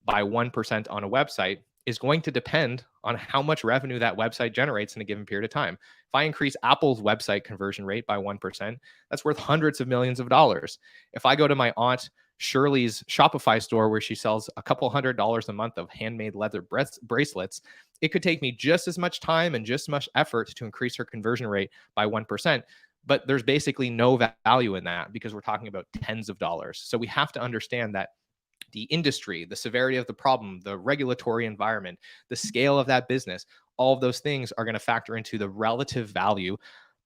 by 1% on a website is going to depend on how much revenue that website generates in a given period of time. If I increase Apple's website conversion rate by 1%, that's worth hundreds of millions of dollars. If I go to my aunt Shirley's Shopify store where she sells a couple $100 a month of handmade leather bracelets, it could take me just as much time and just as much effort to increase her conversion rate by 1%. But there's basically no value in that because we're talking about tens of dollars. So we have to understand that the industry, the severity of the problem, the regulatory environment, the scale of that business, all of those things are going to factor into the relative value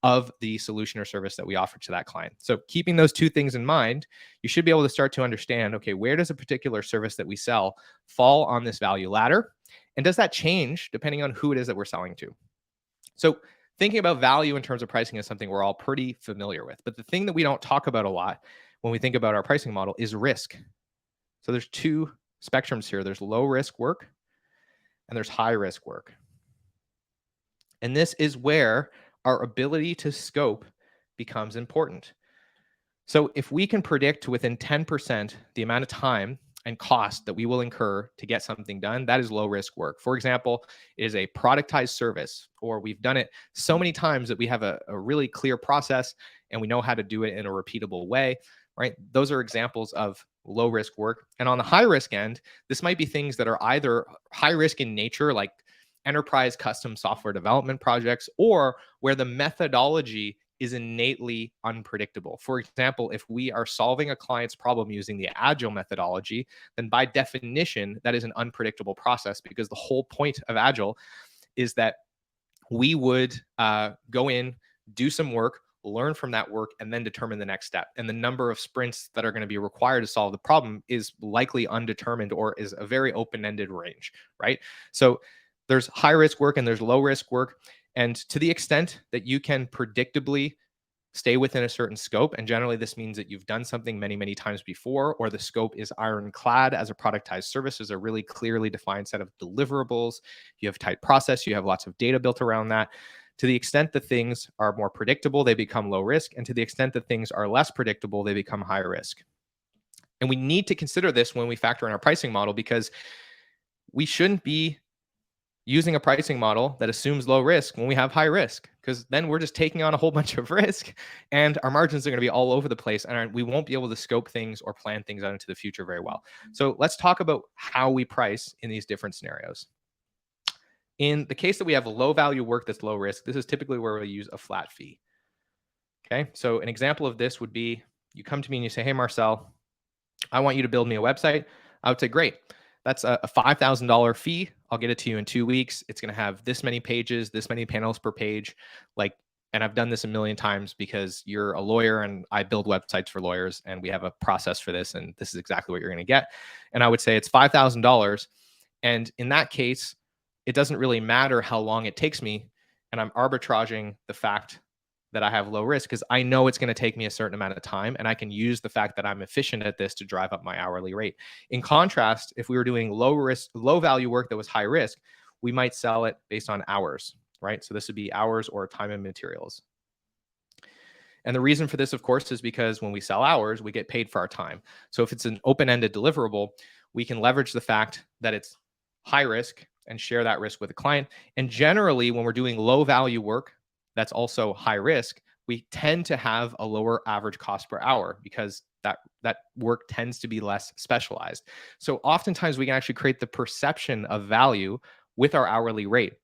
of the solution or service that we offer to that client. So keeping those two things in mind, you should be able to start to understand, okay, where does a particular service that we sell fall on this value ladder? And does that change depending on who it is that we're selling to? So thinking about value in terms of pricing is something we're all pretty familiar with. But the thing that we don't talk about a lot when we think about our pricing model is risk. So there's two spectrums here. There's low risk work and there's high risk work. And this is where our ability to scope becomes important. So if we can predict within 10% the amount of time and cost that we will incur to get something done, that is low risk work. For example, it is a productized service, or we've done it so many times that we have a really clear process and we know how to do it in a repeatable way, right? Those are examples of low risk work. And on the high risk end, this might be things that are either high risk in nature, like enterprise custom software development projects, or where the methodology is innately unpredictable. For example, if we are solving a client's problem using the agile methodology, then by definition, that is an unpredictable process, because the whole point of agile is that we would go in, do some work, learn from that work, and then determine the next step. And the number of sprints that are going to be required to solve the problem is likely undetermined, or is a very open-ended range, right? So there's high risk work and there's low risk work. And to the extent that you can predictably stay within a certain scope, and generally this means that you've done something many, many times before, or the scope is ironclad as a productized service, is a really clearly defined set of deliverables, you have tight process, you have lots of data built around that. To the extent that things are more predictable, they become low risk. And to the extent that things are less predictable, they become high risk. And we need to consider this when we factor in our pricing model, because we shouldn't be using a pricing model that assumes low risk when we have high risk, because then we're just taking on a whole bunch of risk and our margins are going to be all over the place and we won't be able to scope things or plan things out into the future very well. So let's talk about how we price in these different scenarios. In the case that we have low value work that's low risk, this is typically where we use a flat fee. Okay, so an example of this would be, you come to me and you say, hey, Marcel, I want you to build me a website. I would say, great. That's a $5,000 fee. I'll get it to you in 2 weeks. It's going to have this many pages, this many panels per page. And I've done this a million times because you're a lawyer and I build websites for lawyers and we have a process for this. And this is exactly what you're going to get. And I would say it's $5,000. And in that case, it doesn't really matter how long it takes me. And I'm arbitraging the fact that I have low risk because I know it's going to take me a certain amount of time, and I can use the fact that I'm efficient at this to drive up my hourly rate. In contrast, if we were doing low value work that was high risk, we might sell it based on hours, right? So this would be hours or time and materials. And the reason for this, of course, is because when we sell hours, we get paid for our time. So if it's an open-ended deliverable, we can leverage the fact that it's high risk and share that risk with the client. And generally, when we're doing low value work that's also high risk, we tend to have a lower average cost per hour because that work tends to be less specialized. So oftentimes we can actually create the perception of value with our hourly rate.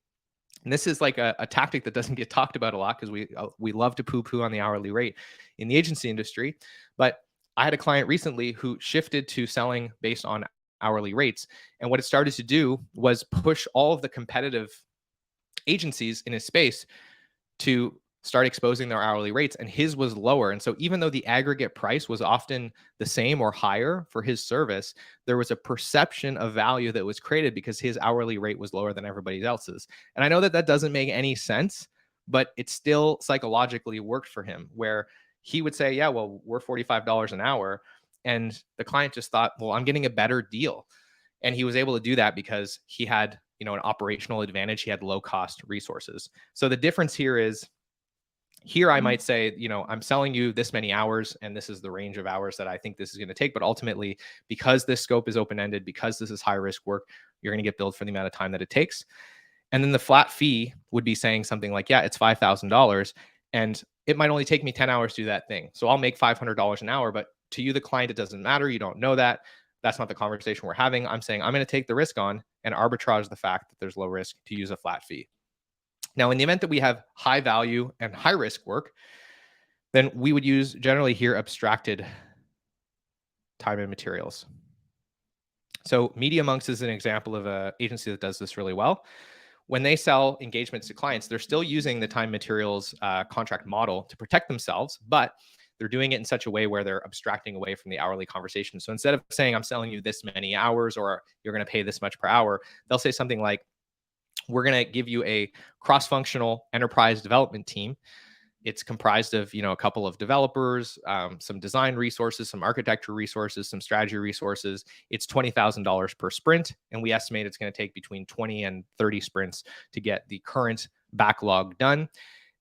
And this is like a tactic that doesn't get talked about a lot because we love to poo-poo on the hourly rate in the agency industry. But I had a client recently who shifted to selling based on hourly rates. And what it started to do was push all of the competitive agencies in his space to start exposing their hourly rates, and his was lower. And so even though the aggregate price was often the same or higher for his service, there was a perception of value that was created because his hourly rate was lower than everybody else's. And I know that that doesn't make any sense, but it still psychologically worked for him, where he would say, yeah, well, we're $45 an hour. And the client just thought, well, I'm getting a better deal. And he was able to do that because he had, an operational advantage. He had low cost resources. So the difference here is Here, I might say, I'm selling you this many hours, and this is the range of hours that I think this is going to take. But ultimately, because this scope is open-ended, because this is high risk work, you're going to get billed for the amount of time that it takes. And then the flat fee would be saying something like, yeah, it's $5,000, and it might only take me 10 hours to do that thing. So I'll make $500 an hour, but to you, the client, it doesn't matter. You don't know that. That's not the conversation we're having. I'm saying I'm going to take the risk on and arbitrage the fact that there's low risk to use a flat fee. Now, in the event that we have high value and high risk work, then we would use generally here abstracted time and materials. So Media Monks is an example of an agency that does this really well. When they sell engagements to clients, they're still using the time materials contract model to protect themselves, but they're doing it in such a way where they're abstracting away from the hourly conversation. So instead of saying, I'm selling you this many hours or you're going to pay this much per hour, they'll say something like, we're going to give you a cross-functional enterprise development team. It's comprised of, a couple of developers, some design resources, some architecture resources, some strategy resources. It's $20,000 per sprint, and we estimate it's going to take between 20 and 30 sprints to get the current backlog done.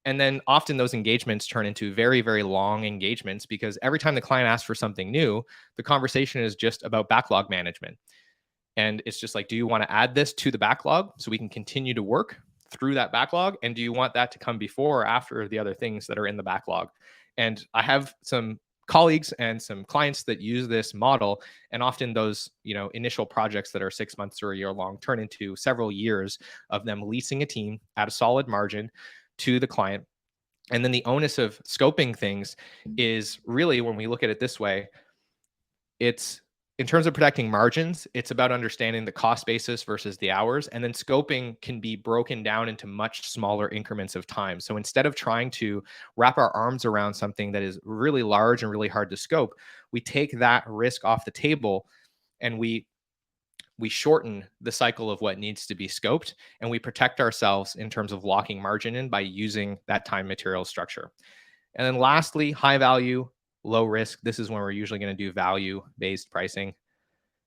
And then often those engagements turn into very, very long engagements because every time the client asks for something new, the conversation is just about backlog management. And it's just like, do you want to add this to the backlog so we can continue to work through that backlog? And do you want that to come before or after the other things that are in the backlog? And I have some colleagues and some clients that use this model, and often those initial projects that are 6 months or a year long turn into several years of them leasing a team at a solid margin to the client. And then the onus of scoping things is really, when we look at it this way, it's in terms of protecting margins, it's about understanding the cost basis versus the hours. And then scoping can be broken down into much smaller increments of time. So instead of trying to wrap our arms around something that is really large and really hard to scope, we take that risk off the table and we shorten the cycle of what needs to be scoped, and we protect ourselves in terms of locking margin in by using that time material structure. And then lastly, high value, low risk. This is when we're usually going to do value-based pricing.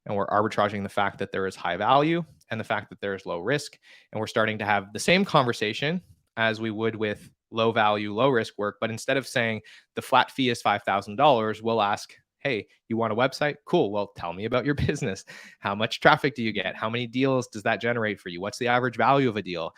And we're arbitraging the fact that there is high value and the fact that there is low risk. And we're starting to have the same conversation as we would with low value, low risk work. But instead of saying the flat fee is $5,000, we'll ask, hey, you want a website? Cool. Well, tell me about your business. How much traffic do you get? How many deals does that generate for you? What's the average value of a deal?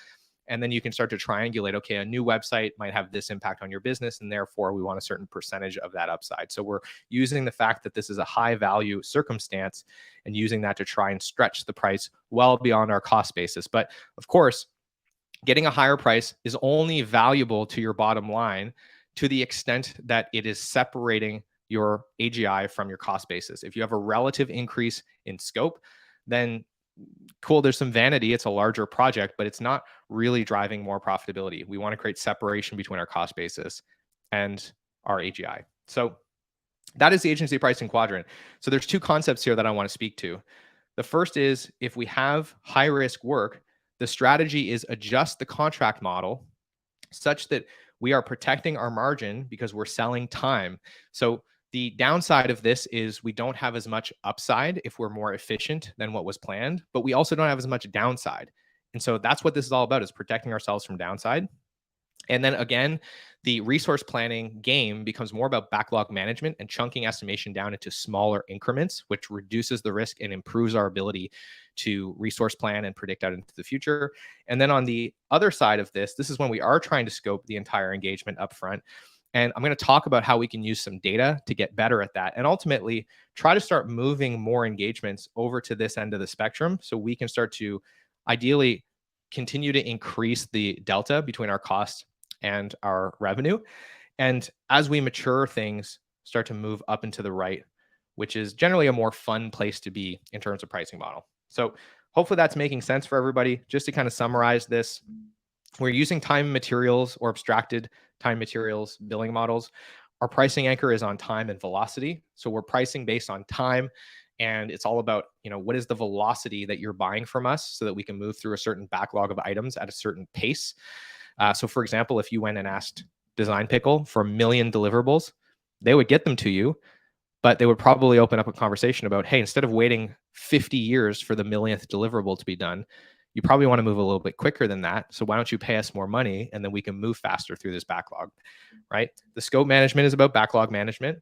And then you can start to triangulate, okay, a new website might have this impact on your business, and therefore we want a certain percentage of that upside. So we're using the fact that this is a high value circumstance and using that to try and stretch the price well beyond our cost basis. But of course, getting a higher price is only valuable to your bottom line to the extent that it is separating your AGI from your cost basis. If you have a relative increase in scope, then cool, there's some vanity. It's a larger project, but it's not really driving more profitability. We want to create separation between our cost basis and our AGI. So that is the agency pricing quadrant. So there's two concepts here that I want to speak to. The first is, if we have high risk work, the strategy is adjust the contract model such that we are protecting our margin because we're selling time. So the downside of this is we don't have as much upside if we're more efficient than what was planned, but we also don't have as much downside. And so that's what this is all about, is protecting ourselves from downside. And then again, the resource planning game becomes more about backlog management and chunking estimation down into smaller increments, which reduces the risk and improves our ability to resource plan and predict out into the future. And then on the other side of this is when we are trying to scope the entire engagement upfront. And I'm going to talk about how we can use some data to get better at that and ultimately try to start moving more engagements over to this end of the spectrum so we can start to ideally continue to increase the delta between our cost and our revenue. And as we mature, things start to move up and to the right, which is generally a more fun place to be in terms of pricing model. So hopefully that's making sense for everybody. Just to kind of summarize this, we're using time and materials or abstracted time materials billing models. Our pricing anchor is on time and velocity. So we're pricing based on time, and it's all about, what is the velocity that you're buying from us so that we can move through a certain backlog of items at a certain pace. So for example, if you went and asked Design Pickle for 1 million deliverables, they would get them to you, but they would probably open up a conversation about, hey, instead of waiting 50 years for the millionth deliverable to be done, you probably want to move a little bit quicker than that. So why don't you pay us more money and then we can move faster through this backlog, right? The scope management is about backlog management.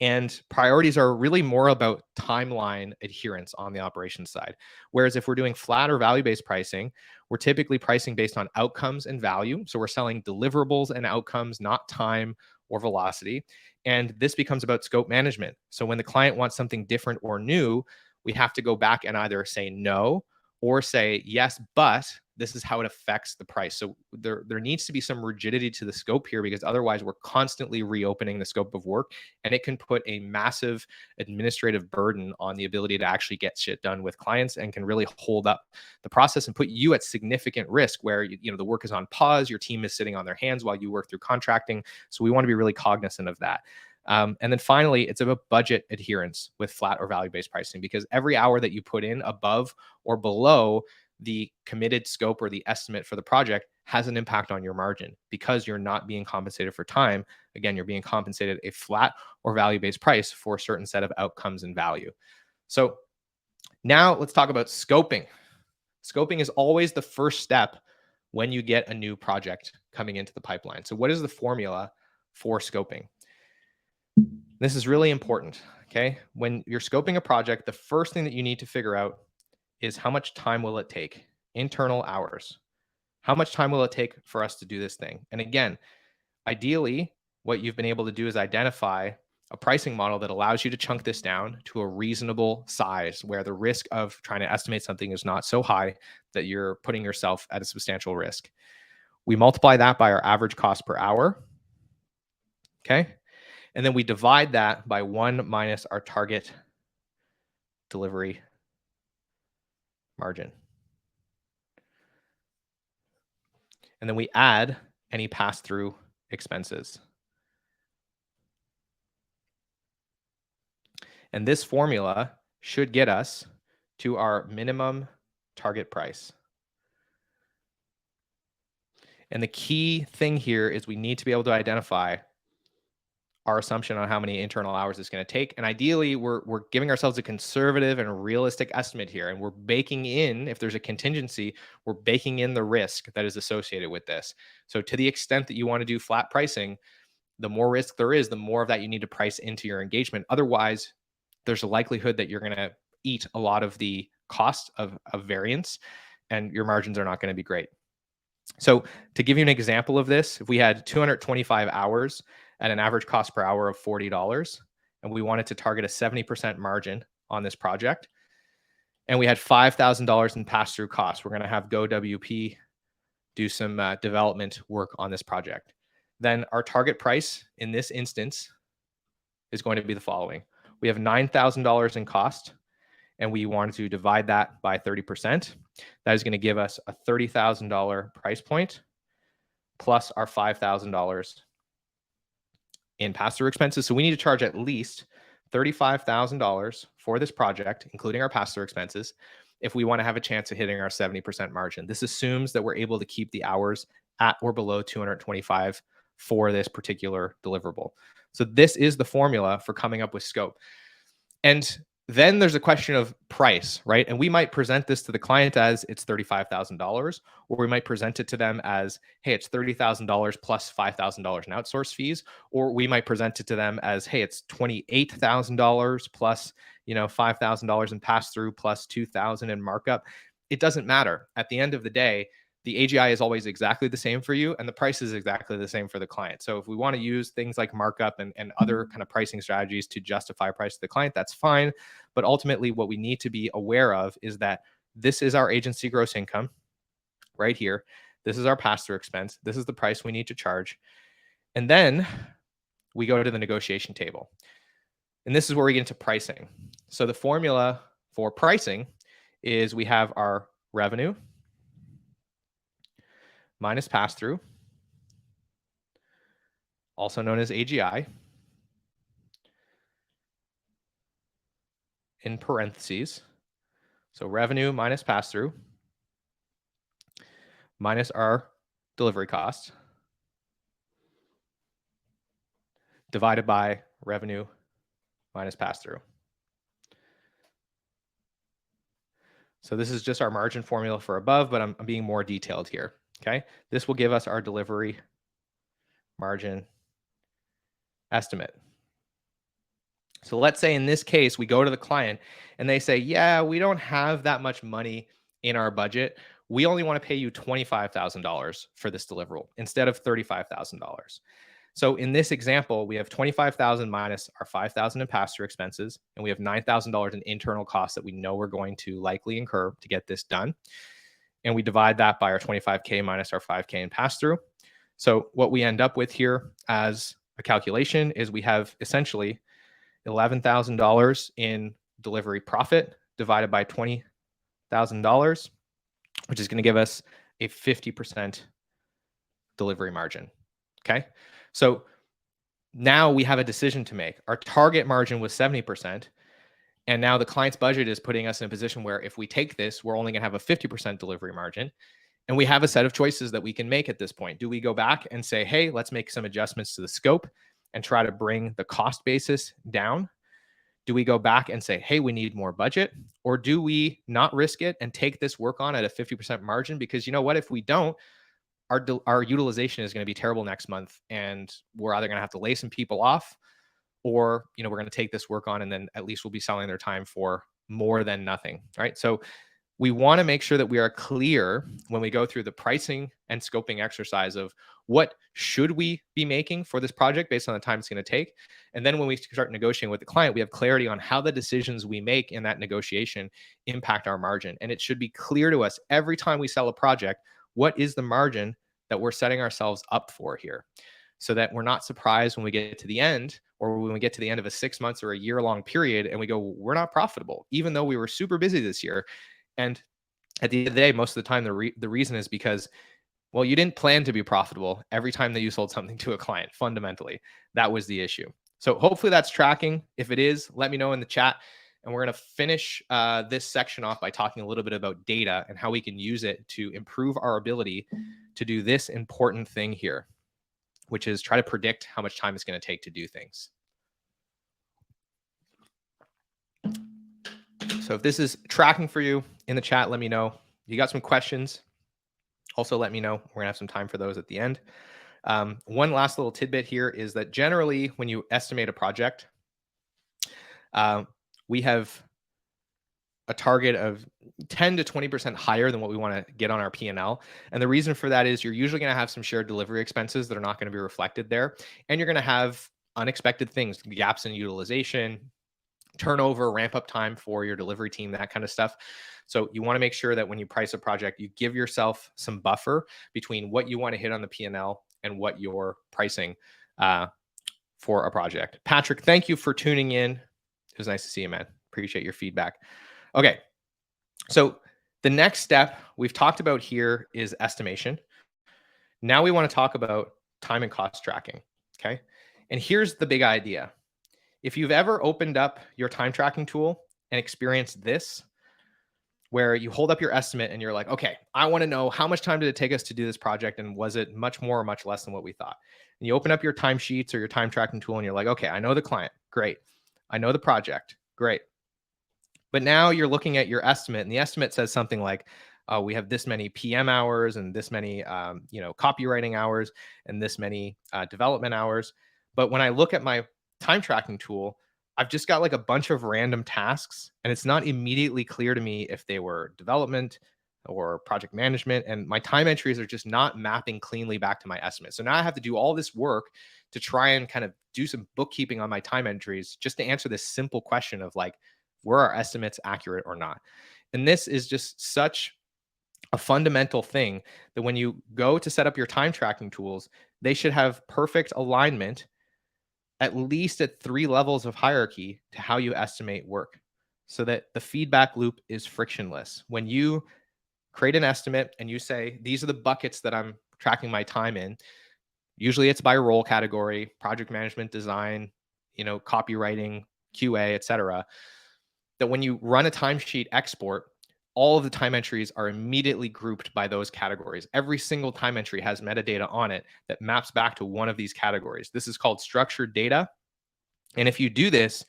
And priorities are really more about timeline adherence on the operations side. Whereas if we're doing flat or value-based pricing, we're typically pricing based on outcomes and value. So we're selling deliverables and outcomes, not time or velocity. And this becomes about scope management. So when the client wants something different or new, we have to go back and either say no or say yes, but this is how it affects the price. So there needs to be some rigidity to the scope here, because otherwise we're constantly reopening the scope of work, and it can put a massive administrative burden on the ability to actually get shit done with clients, and can really hold up the process and put you at significant risk where the work is on pause, your team is sitting on their hands while you work through contracting. So we want to be really cognizant of that. And then finally, it's about budget adherence with flat or value-based pricing, because every hour that you put in above or below the committed scope or the estimate for the project has an impact on your margin, because you're not being compensated for time. Again, you're being compensated a flat or value-based price for a certain set of outcomes and value. So now let's talk about scoping. Scoping is always the first step when you get a new project coming into the pipeline. So what is the formula for scoping? This is really important, okay? When you're scoping a project, the first thing that you need to figure out is how much time will it take? Internal hours. How much time will it take for us to do this thing? And again, ideally, what you've been able to do is identify a pricing model that allows you to chunk this down to a reasonable size, where the risk of trying to estimate something is not so high that you're putting yourself at a substantial risk. We multiply that by our average cost per hour, okay? And then we divide that by 1 minus our target delivery margin. And then we add any pass-through expenses. And this formula should get us to our minimum target price. And the key thing here is we need to be able to identify our assumption on how many internal hours it's going to take. And ideally, we're giving ourselves a conservative and realistic estimate here. And we're baking in, if there's a contingency, we're baking in the risk that is associated with this. So to the extent that you want to do flat pricing, the more risk there is, the more of that you need to price into your engagement. Otherwise, there's a likelihood that you're going to eat a lot of the cost of variance, and your margins are not going to be great. So to give you an example of this, if we had 225 hours at an average cost per hour of $40, and we wanted to target a 70% margin on this project, and we had $5,000 in pass-through costs, we're going to have GoWP do some development work on this project. Then our target price in this instance is going to be the following. We have $9,000 in cost, and we wanted to divide that by 30%. That is going to give us a $30,000 price point plus our $5,000 in pass-through expenses. So we need to charge at least $35,000 for this project, including our pass-through expenses, if we want to have a chance of hitting our 70% margin. This assumes that we're able to keep the hours at or below 225 for this particular deliverable. So this is the formula for coming up with scope. And then there's a question of price, right? And we might present this to the client as it's $35,000, or we might present it to them as, hey, it's $30,000 plus $5,000 in outsource fees, or we might present it to them as, hey, it's $28,000 plus, $5,000 in pass through plus $2,000 in markup. It doesn't matter. At the end of the day, the AGI is always exactly the same for you, and the price is exactly the same for the client. So if we want to use things like markup and other kind of pricing strategies to justify price to the client, that's fine. But ultimately, what we need to be aware of is that this is our agency gross income right here. This is our pass-through expense. This is the price we need to charge. And then we go to the negotiation table. And this is where we get into pricing. So the formula for pricing is we have our revenue minus pass-through, also known as AGI, in parentheses. So revenue minus pass-through minus our delivery cost divided by revenue minus pass-through. So this is just our margin formula for above, but I'm being more detailed here, okay? This will give us our delivery margin estimate. So let's say in this case, we go to the client and they say, yeah, we don't have that much money in our budget. We only want to pay you $25,000 for this deliverable instead of $35,000. So in this example, we have 25,000 minus our 5,000 in pass-through expenses, and we have $9,000 in internal costs that we know we're going to likely incur to get this done. And we divide that by our 25K minus our 5K in pass-through. So what we end up with here as a calculation is we have essentially $11,000 in delivery profit divided by $20,000, which is going to give us a 50% delivery margin. Okay. So now we have a decision to make. Our target margin was 70%. And now the client's budget is putting us in a position where if we take this, we're only going to have a 50% delivery margin. And we have a set of choices that we can make at this point. Do we go back and say, hey, let's make some adjustments to the scope and try to bring the cost basis down? Do we go back and say, hey, we need more budget? Or do we not risk it and take this work on at a 50% margin? Because you know what, if we don't, our utilization is going to be terrible next month, and we're either going to have to lay some people off, or we're going to take this work on, and then at least we'll be selling their time for more than nothing, right? So we want to make sure that we are clear when we go through the pricing and scoping exercise of what should we be making for this project based on the time it's going to take. And then when we start negotiating with the client, we have clarity on how the decisions we make in that negotiation impact our margin. And it should be clear to us every time we sell a project, what is the margin that we're setting ourselves up for here, so that we're not surprised when we get to the end, or when we get to the end of a 6 months or a year-long period and we go, we're not profitable, even though we were super busy this year. And at the end of the day, most of the time, the reason is because, well, you didn't plan to be profitable every time that you sold something to a client. Fundamentally, that was the issue. So hopefully that's tracking. If it is, let me know in the chat. And we're going to finish this section off by talking a little bit about data and how we can use it to improve our ability to do this important thing here, which is try to predict how much time it's going to take to do things. So if this is tracking for you in the chat, let me know. You got some questions, also let me know. We're going to have some time for those at the end. One last little tidbit here is that generally when you estimate a project, we have a target of 10 to 20% higher than what we want to get on our P&L. And the reason for that is you're usually going to have some shared delivery expenses that are not going to be reflected there. And you're going to have unexpected things, gaps in utilization, turnover, ramp up time for your delivery team, that kind of stuff. So you want to make sure that when you price a project, you give yourself some buffer between what you want to hit on the P&L and what you're pricing for a project. Patrick, thank you for tuning in. It was nice to see you, man. Appreciate your feedback. Okay, so the next step we've talked about here is estimation. Now we want to talk about time and cost tracking, okay? And here's the big idea. If you've ever opened up your time tracking tool and experienced this, where you hold up your estimate and you're like, okay, I want to know how much time did it take us to do this project, and was it much more or much less than what we thought? And you open up your timesheets or your time tracking tool and you're like, okay, I know the client, great. I know the project, great. But now you're looking at your estimate, and the estimate says something like, we have this many PM hours and this many, copywriting hours and this many development hours. But when I look at my time tracking tool, I've just got like a bunch of random tasks, and it's not immediately clear to me if they were development or project management, and my time entries are just not mapping cleanly back to my estimate. So now I have to do all this work to try and kind of do some bookkeeping on my time entries just to answer this simple question of like, were our estimates accurate or not? And this is just such a fundamental thing that when you go to set up your time tracking tools, they should have perfect alignment, at least at 3 levels of hierarchy, to how you estimate work, so that the feedback loop is frictionless. When you create an estimate and you say, these are the buckets that I'm tracking my time in, usually it's by role category, project management, design, copywriting, QA, etc., that when you run a timesheet export, all of the time entries are immediately grouped by those categories. Every single time entry has metadata on it that maps back to one of these categories. This is called structured data. And if you do this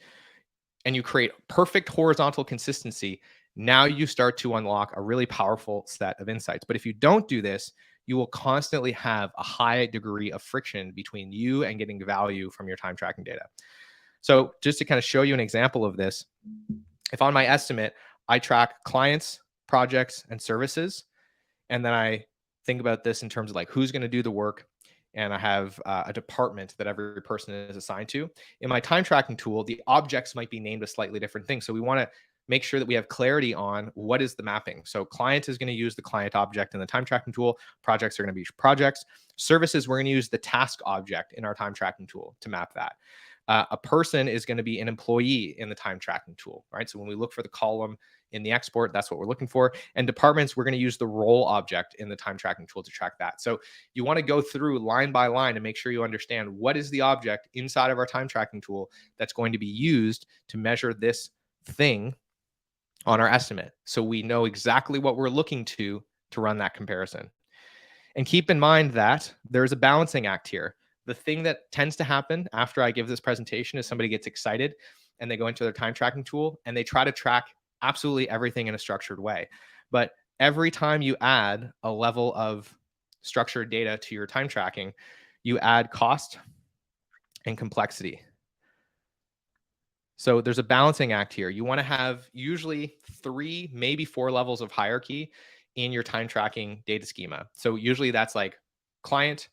and you create perfect horizontal consistency, Now you start to unlock a really powerful set of insights. But if you don't do this, you will constantly have a high degree of friction between you and getting value from your time tracking data. So just to kind of show you an example of this, if on my estimate, I track clients, projects, and services, and then I think about this in terms of like who's going to do the work, and I have a department that every person is assigned to. In my time tracking tool, the objects might be named a slightly different thing. So we want to make sure that we have clarity on what is the mapping. So client is going to use the client object in the time tracking tool. Projects are going to be projects. Services, we're going to use the task object in our time tracking tool to map that. A person is going to be an employee in the time tracking tool, right? So when we look for the column in the export, that's what we're looking for. And departments, we're going to use the role object in the time tracking tool to track that. So you want to go through line by line and make sure you understand what is the object inside of our time tracking tool that's going to be used to measure this thing on our estimate. So we know exactly what we're looking to run that comparison. And keep in mind that there's a balancing act here. The thing that tends to happen after I give this presentation is somebody gets excited and they go into their time tracking tool and they try to track absolutely everything in a structured way. But every time you add a level of structured data to your time tracking, you add cost and complexity. So there's a balancing act here. You want to have usually 3, maybe 4 levels of hierarchy in your time tracking data schema. So usually that's like client,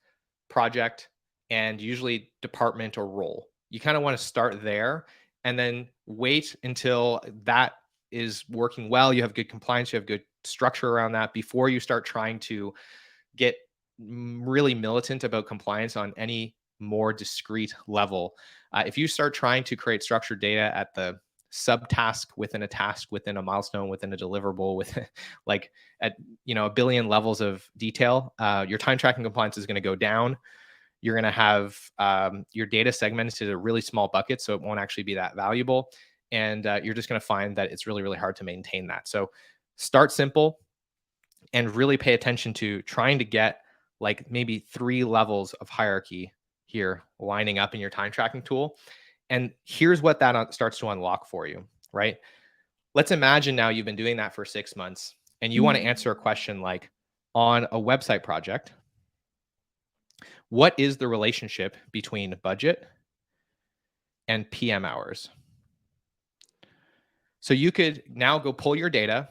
project, and usually department or role. You kind of want to start there and then wait until that is working well. You have good compliance, you have good structure around that before you start trying to get really militant about compliance on any more discrete level. If you start trying to create structured data at the subtask within a task, within a milestone, within a deliverable, with like at a billion levels of detail, your time tracking compliance is going to go down. You're going to have your data segmented to a really small bucket, so it won't actually be that valuable. And you're just going to find that it's really, really hard to maintain that. So start simple and really pay attention to trying to get like maybe 3 levels of hierarchy here lining up in your time tracking tool. And here's what that starts to unlock for you, right? Let's imagine now you've been doing that for 6 months and you want to answer a question like, on a website project, what is the relationship between budget and PM hours? So you could now go pull your data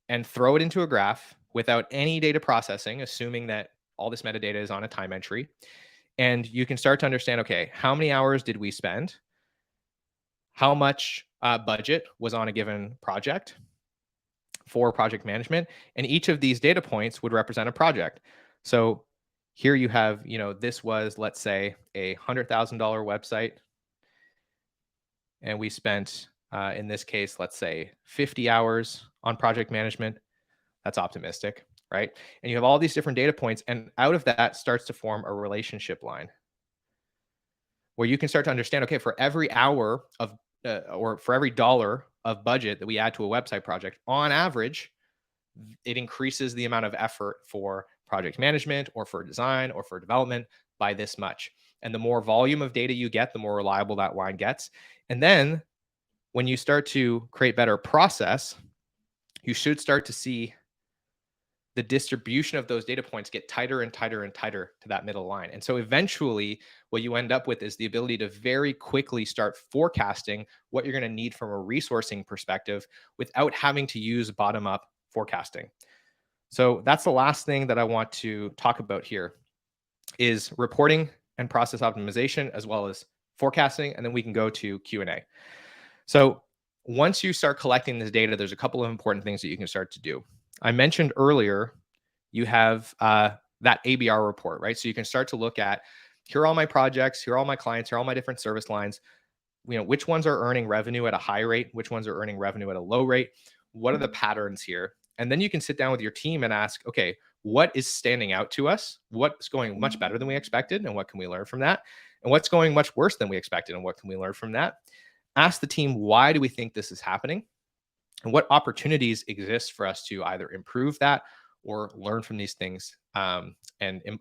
and throw it into a graph without any data processing, assuming that all this metadata is on a time entry. And you can start to understand, okay, how many hours did we spend? How much budget was on a given project for project management? And each of these data points would represent a project. So here you have, this was, let's say, a $100,000 website. And we spent, in this case, let's say 50 hours on project management. That's optimistic, right? And you have all these different data points. And out of that starts to form a relationship line where you can start to understand, okay, for every hour of, or for every dollar of budget that we add to a website project, on average, it increases the amount of effort for project management or for design or for development by this much. And the more volume of data you get, the more reliable that line gets. And then when you start to create better process, you should start to see the distribution of those data points get tighter and tighter and tighter to that middle line. And so eventually what you end up with is the ability to very quickly start forecasting what you're going to need from a resourcing perspective without having to use bottom-up forecasting. So that's the last thing that I want to talk about here is reporting and process optimization, as well as forecasting, and then we can go to Q&A. So once you start collecting this data, there's a couple of important things that you can start to do. I mentioned earlier, you have that ABR report, right? So you can start to look at, here are all my projects, here are all my clients, here are all my different service lines. Which ones are earning revenue at a high rate? Which ones are earning revenue at a low rate? What are the patterns here? And then you can sit down with your team and ask, okay, what is standing out to us? What's going much better than we expected? And what can we learn from that? And what's going much worse than we expected? And what can we learn from that? Ask the team, why do we think this is happening? And what opportunities exist for us to either improve that or learn from these things and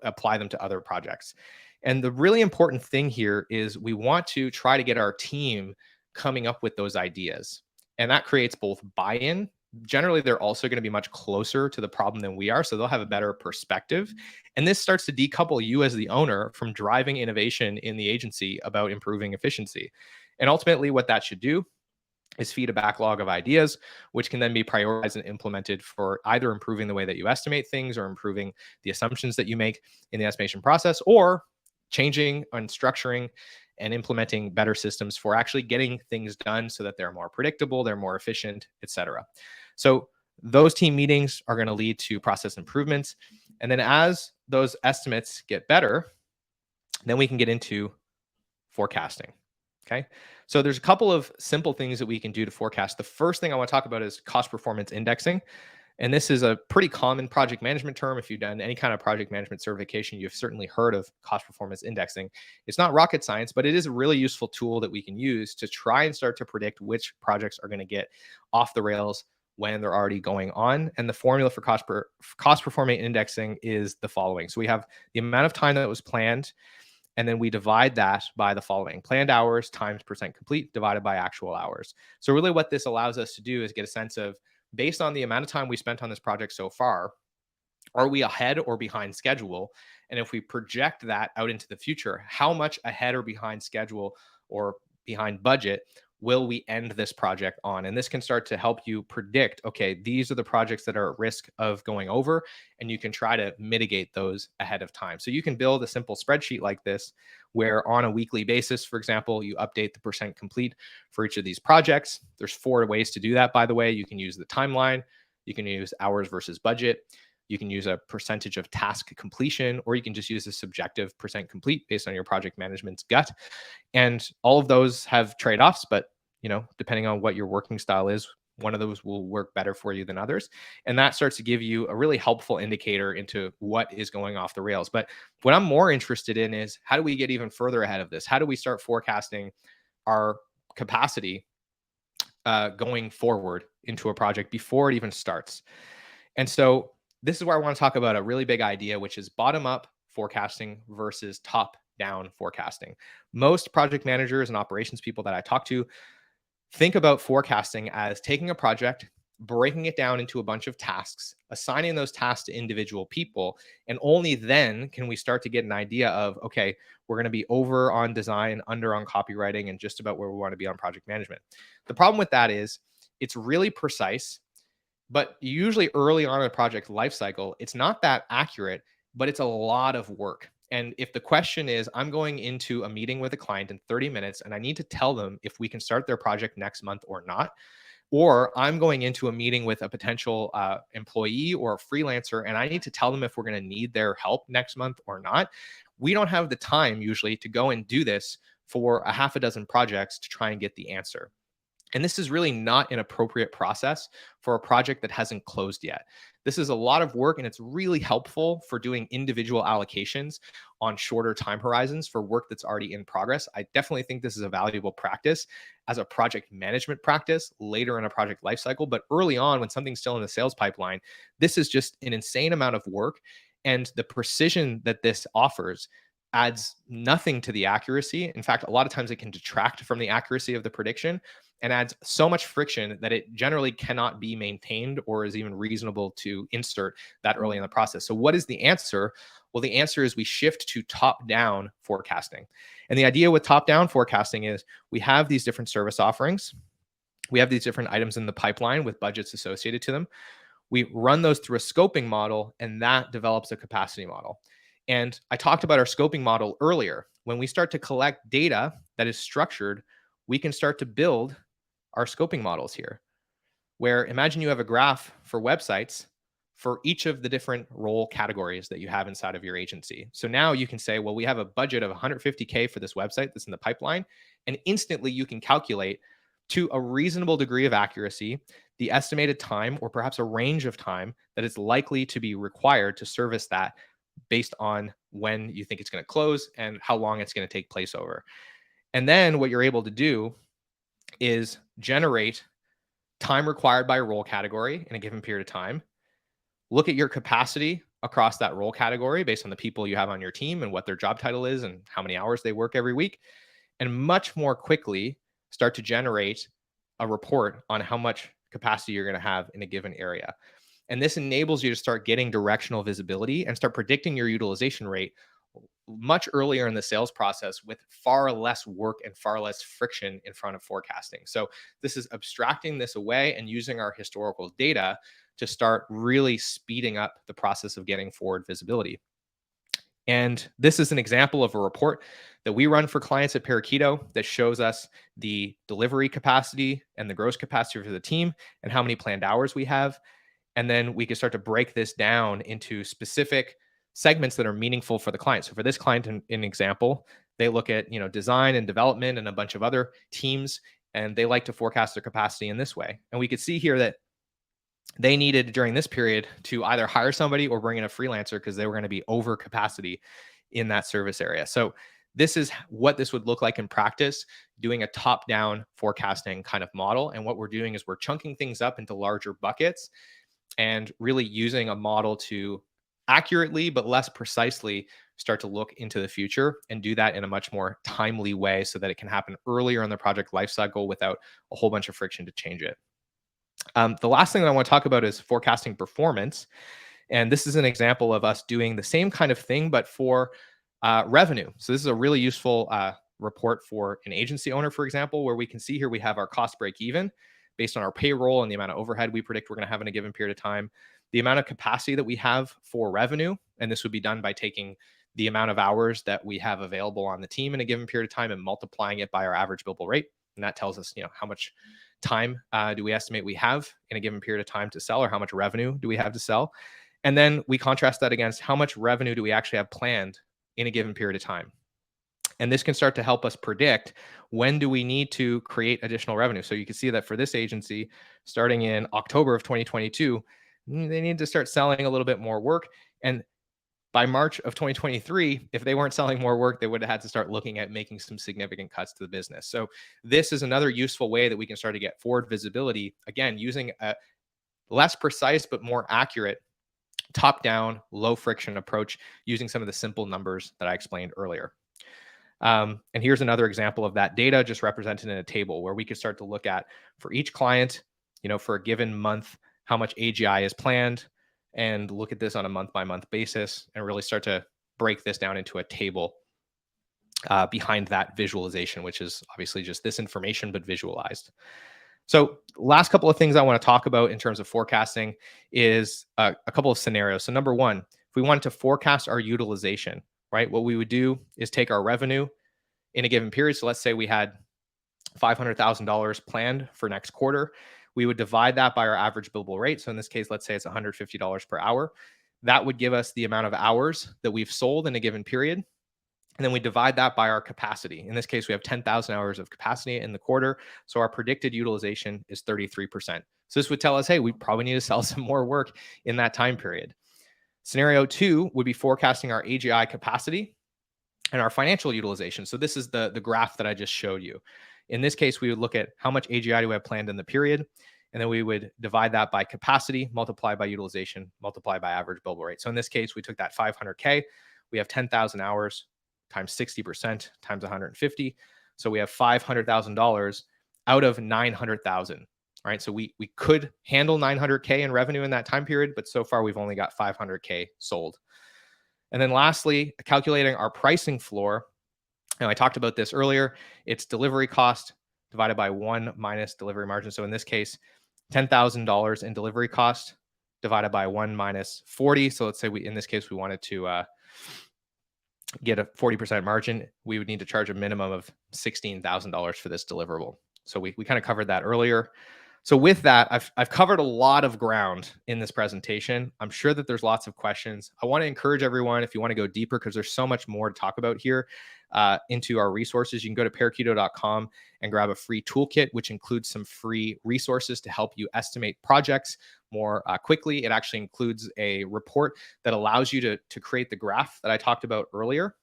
apply them to other projects. And the really important thing here is we want to try to get our team coming up with those ideas. And that creates both buy-in generally they're also going to be much closer to the problem than we are. So they'll have a better perspective. And this starts to decouple you as the owner from driving innovation in the agency about improving efficiency. And ultimately, what that should do is feed a backlog of ideas, which can then be prioritized and implemented for either improving the way that you estimate things or improving the assumptions that you make in the estimation process, or changing and structuring and implementing better systems for actually getting things done so that they're more predictable, they're more efficient, etc. So those team meetings are going to lead to process improvements. And then as those estimates get better, then we can get into forecasting. Okay. So there's a couple of simple things that we can do to forecast. The first thing I want to talk about is cost performance indexing. And this is a pretty common project management term. If you've done any kind of project management certification, you've certainly heard of cost performance indexing. It's not rocket science, but it is a really useful tool that we can use to try and start to predict which projects are going to get off the rails when they're already going on. And the formula for cost performance indexing is the following. So we have the amount of time that was planned, and then we divide that by the following: planned hours times percent complete divided by actual hours. So really what this allows us to do is get a sense of, based on the amount of time we spent on this project so far, are we ahead or behind schedule? And if we project that out into the future, how much ahead or behind schedule or behind budget will we end this project on? And this can start to help you predict, okay, these are the projects that are at risk of going over, and you can try to mitigate those ahead of time. So you can build a simple spreadsheet like this, where on a weekly basis, for example, you update the percent complete for each of these projects. There's 4 ways to do that, by the way. You can use the timeline, you can use hours versus budget, you can use a percentage of task completion, or you can just use a subjective percent complete based on your project management's gut. And all of those have trade-offs, but depending on what your working style is, one of those will work better for you than others. And that starts to give you a really helpful indicator into what is going off the rails. But what I'm more interested in is, how do we get even further ahead of this? How do we start forecasting our capacity going forward into a project before it even starts? And so this is where I want to talk about a really big idea, which is bottom-up forecasting versus top-down forecasting. Most project managers and operations people that I talk to think about forecasting as taking a project, breaking it down into a bunch of tasks, assigning those tasks to individual people, and only then can we start to get an idea of, okay, we're going to be over on design, under on copywriting, and just about where we want to be on project management. The problem with that is it's really precise, but usually early on in a project lifecycle, it's not that accurate, but it's a lot of work. And if the question is, I'm going into a meeting with a client in 30 minutes and I need to tell them if we can start their project next month or not, or I'm going into a meeting with a potential employee or a freelancer and I need to tell them if we're going to need their help next month or not, we don't have the time usually to go and do this for a half a dozen projects to try and get the answer. And this is really not an appropriate process for a project that hasn't closed yet. This is a lot of work, and it's really helpful for doing individual allocations on shorter time horizons for work that's already in progress. I definitely think this is a valuable practice as a project management practice later in a project lifecycle. But early on, when something's still in the sales pipeline, this is just an insane amount of work. And the precision that this offers adds nothing to the accuracy. In fact, a lot of times it can detract from the accuracy of the prediction and adds so much friction that it generally cannot be maintained or is even reasonable to insert that early in the process. So what is the answer? Well, the answer is we shift to top-down forecasting. And the idea with top-down forecasting is we have these different service offerings. We have these different items in the pipeline with budgets associated to them. We run those through a scoping model, and that develops a capacity model. And I talked about our scoping model earlier. When we start to collect data that is structured, we can start to build our scoping models here, where imagine you have a graph for websites for each of the different role categories that you have inside of your agency. So now you can say, well, we have a budget of $150K for this website that's in the pipeline, and instantly you can calculate to a reasonable degree of accuracy the estimated time or perhaps a range of time that is likely to be required to service that based on when you think it's going to close and how long it's going to take place over. And then what you're able to do is generate time required by a role category in a given period of time. Look at your capacity across that role category based on the people you have on your team and what their job title is and how many hours they work every week, and much more quickly start to generate a report on how much capacity you're going to have in a given area. And this enables you to start getting directional visibility and start predicting your utilization rate much earlier in the sales process with far less work and far less friction in front of forecasting. So this is abstracting this away and using our historical data to start really speeding up the process of getting forward visibility. And this is an example of a report that we run for clients at Parakeeto that shows us the delivery capacity and the gross capacity for the team and how many planned hours we have. And then we can start to break this down into specific segments that are meaningful for the client. So for this client, in example, they look at design and development and a bunch of other teams, and they like to forecast their capacity in this way. And we could see here that they needed during this period to either hire somebody or bring in a freelancer because they were going to be over capacity in that service area. So this is what this would look like in practice, doing a top-down forecasting kind of model. And what we're doing is we're chunking things up into larger buckets and really using a model to accurately but less precisely start to look into the future and do that in a much more timely way so that it can happen earlier in the project lifecycle without a whole bunch of friction to change it. The last thing that I want to talk about is forecasting performance. And this is an example of us doing the same kind of thing, but for revenue. So this is a really useful report for an agency owner, for example, where we can see here we have our cost break even based on our payroll and the amount of overhead we predict we're going to have in a given period of time, the amount of capacity that we have for revenue. And this would be done by taking the amount of hours that we have available on the team in a given period of time and multiplying it by our average billable rate. And that tells us, how much time do we estimate we have in a given period of time to sell, or how much revenue do we have to sell? And then we contrast that against how much revenue do we actually have planned in a given period of time. And this can start to help us predict when do we need to create additional revenue. So you can see that for this agency, starting in October of 2022, they need to start selling a little bit more work. And by March of 2023, if they weren't selling more work, they would have had to start looking at making some significant cuts to the business. So this is another useful way that we can start to get forward visibility, again, using a less precise but more accurate top-down, low-friction approach using some of the simple numbers that I explained earlier. And here's another example of that data just represented in a table where we could start to look at for each client, for a given month, how much AGI is planned, and look at this on a month-by-month basis and really start to break this down into a table behind that visualization, which is obviously just this information, but visualized. So last couple of things I want to talk about in terms of forecasting is a couple of scenarios. So number one, if we wanted to forecast our utilization, right, what we would do is take our revenue in a given period. So let's say we had $500,000 planned for next quarter. We would divide that by our average billable rate. So in this case, let's say it's $150 per hour. That would give us the amount of hours that we've sold in a given period. And then we divide that by our capacity. In this case, we have 10,000 hours of capacity in the quarter. So our predicted utilization is 33%. So this would tell us, hey, we probably need to sell some more work in that time period. Scenario two would be forecasting our AGI capacity and our financial utilization. So this is the graph that I just showed you. In this case, we would look at how much AGI do we have planned in the period, and then we would divide that by capacity, multiply by utilization, multiply by average billable rate. So in this case, we took that 500K, we have 10,000 hours times 60% times 150. So we have $500,000 out of 900,000. Right. So we could handle 900K in revenue in that time period, but so far we've only got 500K sold. And then lastly, calculating our pricing floor. Now, I talked about this earlier. It's delivery cost divided by 1 minus delivery margin. So in this case, $10,000 in delivery cost divided by 1 minus 40. So let's say in this case, we wanted to get a 40% margin. We would need to charge a minimum of $16,000 for this deliverable. So we kind of covered that earlier. So with that, I've covered a lot of ground in this presentation. I'm sure that there's lots of questions. I want to encourage everyone, if you want to go deeper, because there's so much more to talk about here, into our resources. You can go to parakeeto.com and grab a free toolkit, which includes some free resources to help you estimate projects more quickly. It actually includes a report that allows you to create the graph that I talked about earlier.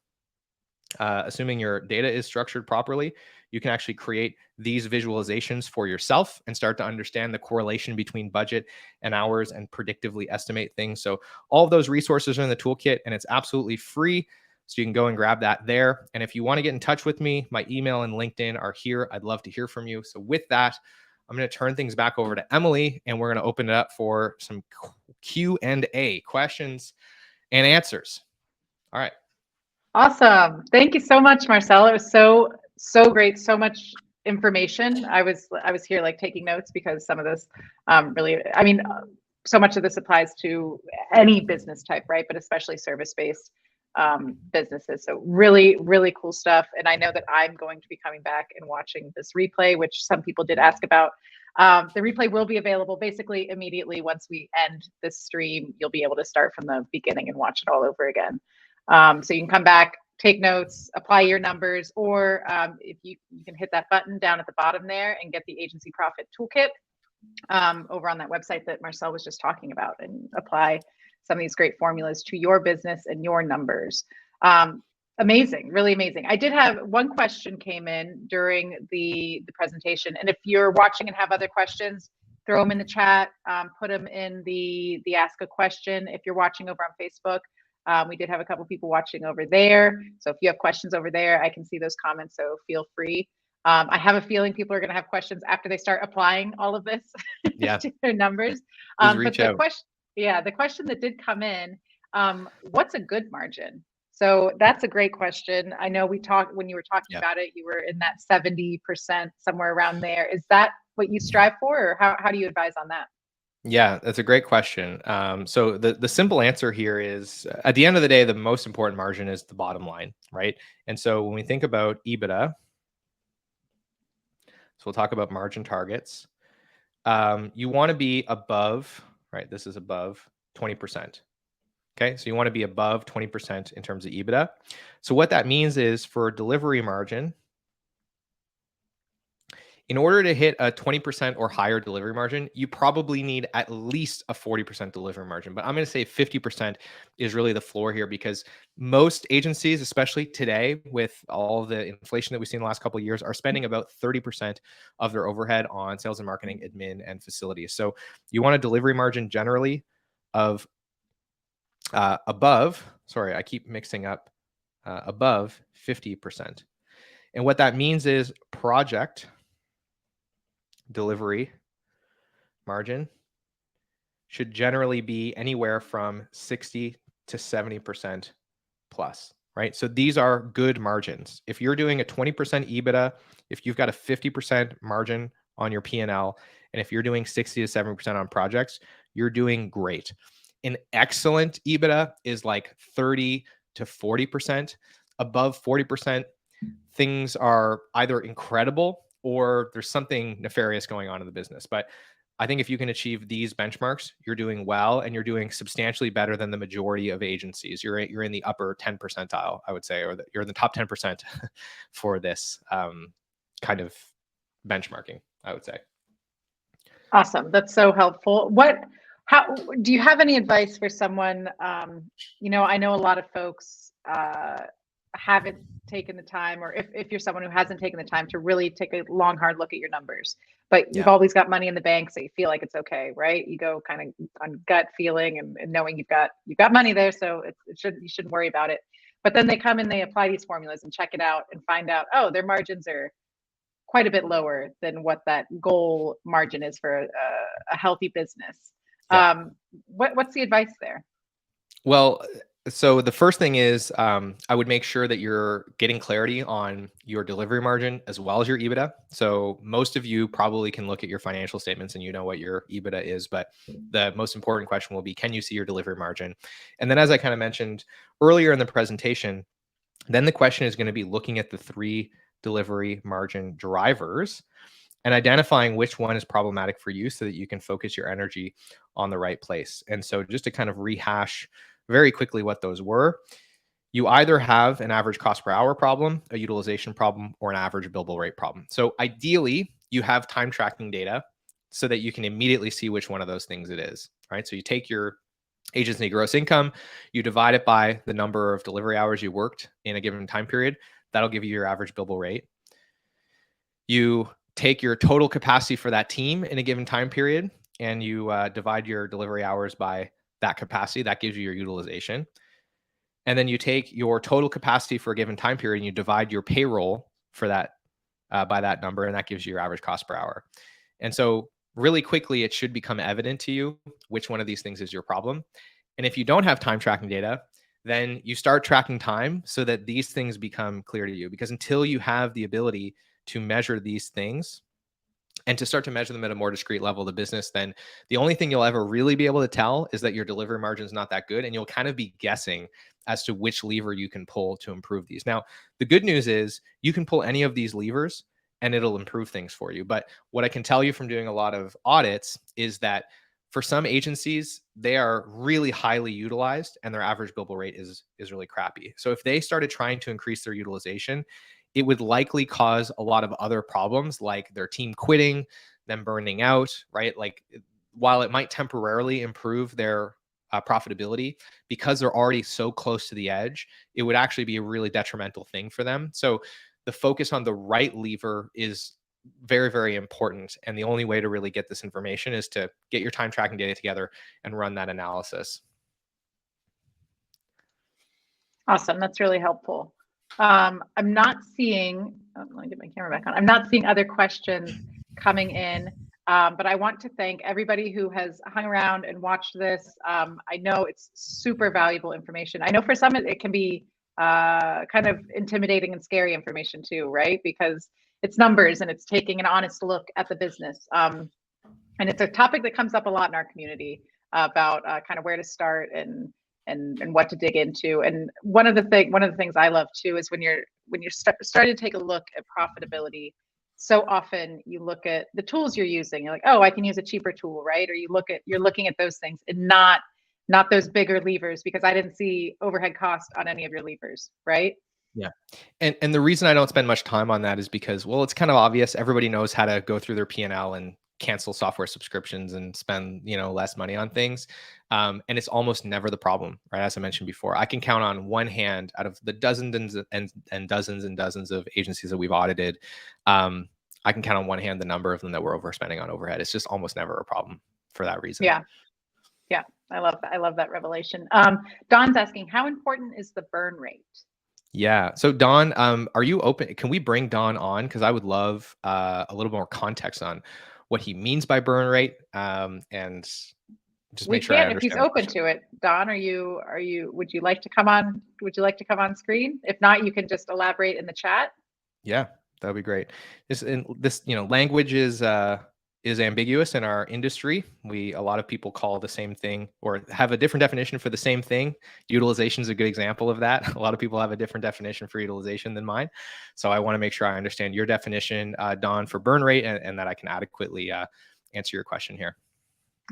Assuming your data is structured properly, you can actually create these visualizations for yourself and start to understand the correlation between budget and hours and predictively estimate things. So all of those resources are in the toolkit, and it's absolutely free. So you can go and grab that there. And if you want to get in touch with me, my email and LinkedIn are here. I'd love to hear from you. So with that, I'm going to turn things back over to Emily, and we're going to open it up for some Q&A, questions and answers. All right. Awesome. Thank you so much, Marcel. It was so great. So much information. I was here like taking notes because some of this really, I mean, so much of this applies to any business type, right? But especially service-based businesses. So really cool stuff. And I know that I'm going to be coming back and watching this replay, which some people did ask about. The replay will be available basically immediately once we end this stream. You'll be able to start from the beginning and watch it all over again. So you can come back, take notes, apply your numbers, or if you can hit that button down at the bottom there and get the Agency Profit Toolkit over on that website that Marcel was just talking about, and apply some of these great formulas to your business and your numbers. Amazing, really amazing. I did have one question came in during the presentation, and if you're watching and have other questions, throw them in the chat, put them in the ask a question. If you're watching over on Facebook, we did have a couple people watching over there. So if you have questions over there, I can see those comments, so feel free. I have a feeling people are going to have questions after they start applying all of this to their numbers. But the question that did come in, what's a good margin? So that's a great question. I know we talked, when you were talking about it, you were in that 70%, somewhere around there. Is that what you strive for, or how do you advise on that? Yeah, that's a great question. So the simple answer here is, at the end of the day, the most important margin is the bottom line, right? And so when we think about EBITDA, so we'll talk about margin targets. You want to be above, right? This is above 20%. Okay, so you want to be above 20% in terms of EBITDA. So what that means is, for delivery margin, in order to hit a 20% or higher delivery margin, you probably need at least a 40% delivery margin. But I'm going to say 50% is really the floor here, because most agencies, especially today with all the inflation that we've seen in the last couple of years, are spending about 30% of their overhead on sales and marketing, admin, and facilities. So you want a delivery margin generally of above 50%. And what that means is project delivery margin should generally be anywhere from 60 to 70% plus, right? So these are good margins. If you're doing a 20% EBITDA, if you've got a 50% margin on your P&L, and if you're doing 60 to 70% on projects, you're doing great. An excellent EBITDA is like 30 to 40%. Above 40%, things are either incredible or there's something nefarious going on in the business. But I think if you can achieve these benchmarks, you're doing well, and you're doing substantially better than the majority of agencies. You're in the upper 10 percentile, I would say, or you're in the top 10% for this kind of benchmarking, I would say. Awesome. That's so helpful. How do you have any advice for someone? You know, I know a lot of folks haven't taken the time, or if you're someone who hasn't taken the time to really take a long, hard look at your numbers, but you've always got money in the bank, so you feel like it's okay, right? You go kind of on gut feeling and knowing you've got money there, so you shouldn't worry about it. But then they come and they apply these formulas and check it out and find out, oh, their margins are quite a bit lower than what that goal margin is for a healthy business. What's the advice there? Well, so the first thing is, I would make sure that you're getting clarity on your delivery margin as well as your EBITDA. So most of you probably can look at your financial statements and you know what your EBITDA is, but the most important question will be, can you see your delivery margin? And then, as I kind of mentioned earlier in the presentation, then the question is going to be looking at the 3 delivery margin drivers and identifying which one is problematic for you so that you can focus your energy on the right place. And so just to kind of rehash very quickly what those were, you either have an average cost per hour problem, a utilization problem, or an average billable rate problem. So ideally, you have time tracking data so that you can immediately see which one of those things it is, right? So you take your agency gross income, you divide it by the number of delivery hours you worked in a given time period. That'll give you your average billable rate. You take your total capacity for that team in a given time period, and you divide your delivery hours by that capacity. That gives you your utilization. And then you take your total capacity for a given time period and you divide your payroll for that by that number, and that gives you your average cost per hour. And so really quickly, it should become evident to you which one of these things is your problem. And if you don't have time tracking data, then you start tracking time so that these things become clear to you. Because until you have the ability to measure these things and to start to measure them at a more discrete level of the business, then the only thing you'll ever really be able to tell is that your delivery margin is not that good. And you'll kind of be guessing as to which lever you can pull to improve these. Now, the good news is you can pull any of these levers and it'll improve things for you. But what I can tell you from doing a lot of audits is that for some agencies, they are really highly utilized and their average billable rate is really crappy. So if they started trying to increase their utilization, it would likely cause a lot of other problems like their team quitting, them burning out, right? Like while it might temporarily improve their profitability, because they're already so close to the edge, it would actually be a really detrimental thing for them. So the focus on the right lever is very, very important. And the only way to really get this information is to get your time tracking data together and run that analysis. Awesome. That's really helpful. I'm not seeing, let me get my camera back on. I'm not seeing other questions coming in, but I want to thank everybody who has hung around and watched this. I know it's super valuable information. I know for some it can be kind of intimidating and scary information too, right? Because it's numbers and it's taking an honest look at the business. And it's a topic that comes up a lot in our community about kind of where to start and what to dig into. And one of the things I love too is when you're starting to take a look at profitability. So often you look at the tools you're using. You're like, oh, I can use a cheaper tool, right? Or you're looking at those things and not those bigger levers, because I didn't see overhead cost on any of your levers, right? Yeah. And the reason I don't spend much time on that is because, well, it's kind of obvious. Everybody knows how to go through their P&L and cancel software subscriptions and spend, less money on things. And it's almost never the problem, right? As I mentioned before, I can count on one hand out of the dozens and dozens and dozens of agencies that we've audited. I can count on one hand the number of them that we're overspending on overhead. It's just almost never a problem for that reason. Yeah. Yeah. I love that. I love that revelation. Don's asking, how important is the burn rate? Yeah. So Don, are you open? Can we bring Don on? Because I would love a little more context on what he means by burn rate, and just make sure I if understand. He's open to it. Don, would you like to come on? Would you like to come on screen? If not, you can just elaborate in the chat. Yeah, that'd be great. This language is ambiguous in our industry. A lot of people call the same thing or have a different definition for the same thing. Utilization is a good example of that. A lot of people have a different definition for utilization than mine. So I want to make sure I understand your definition, Don, for burn rate, and that I can adequately answer your question here.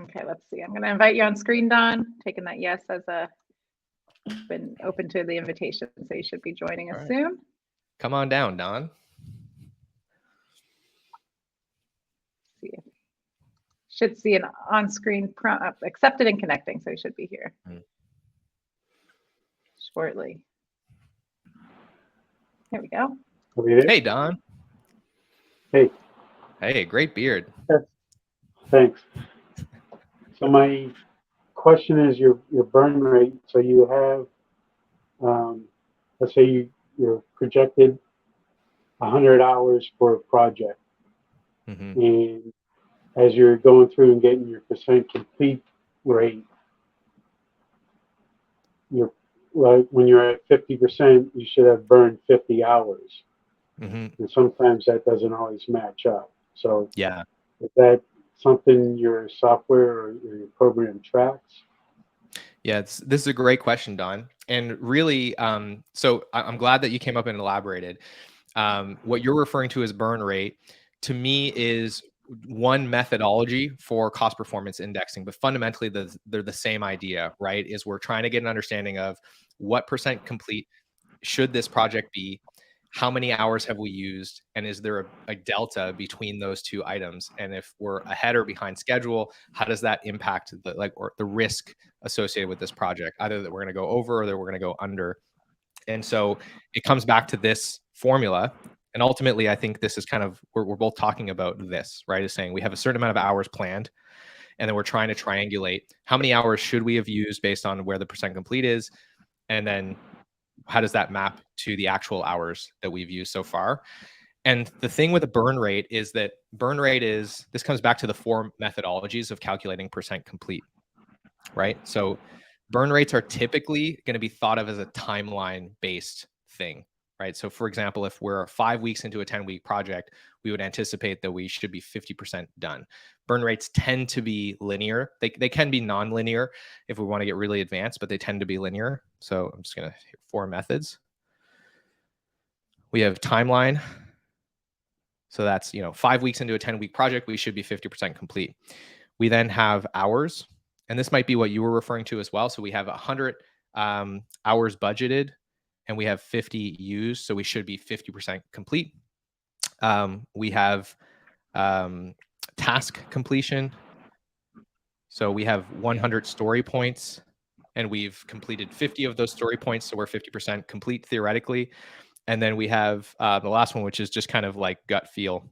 Okay, let's see. I'm going to invite you on screen, Don. Taking that yes as been open to the invitation, so you should be joining us soon. Come on down, Don. Should see an on-screen prompt, accepted and connecting, so he should be here shortly. There we go. Hey, Don. Hey. Hey, great beard. Thanks. So my question is your burn rate. So you have, let's say you're projected 100 hours for a project. Mm-hmm. And as you're going through and getting your percent complete rate, when you're at 50%, you should have burned 50 hours. Mm-hmm. And sometimes that doesn't always match up. So yeah, is that something your software or your program tracks? Yeah, this is a great question, Don. And really, so I'm glad that you came up and elaborated. What you're referring to as burn rate, to me, is one methodology for cost performance indexing, but fundamentally they're the same idea, right? Is we're trying to get an understanding of what percent complete should this project be, how many hours have we used, and is there a delta between those two items? And if we're ahead or behind schedule, how does that impact the risk associated with this project, either that we're going to go over or that we're going to go under? And so it comes back to this formula. And ultimately, I think this is kind of, we're both talking about this, right? Is saying we have a certain amount of hours planned, and then we're trying to triangulate how many hours should we have used based on where the percent complete is, and then how does that map to the actual hours that we've used so far? And the thing with a burn rate is that burn rate is, this comes back to the 4 methodologies of calculating percent complete, right? So burn rates are typically going to be thought of as a timeline based thing, right? So for example, if we're 5 weeks into a 10-week project, we would anticipate that we should be 50% done. Burn rates tend to be linear. They can be non-linear if we want to get really advanced, but they tend to be linear. So I'm just going to hit 4 methods. We have timeline. So that's, 5 weeks into a 10-week project, we should be 50% complete. We then have hours, and this might be what you were referring to as well. So we have 100 hours budgeted, and we have 50 used, so we should be 50% complete. We have task completion. So we have 100 story points, and we've completed 50 of those story points, so we're 50% complete theoretically. And then we have the last one, which is just kind of like gut feel,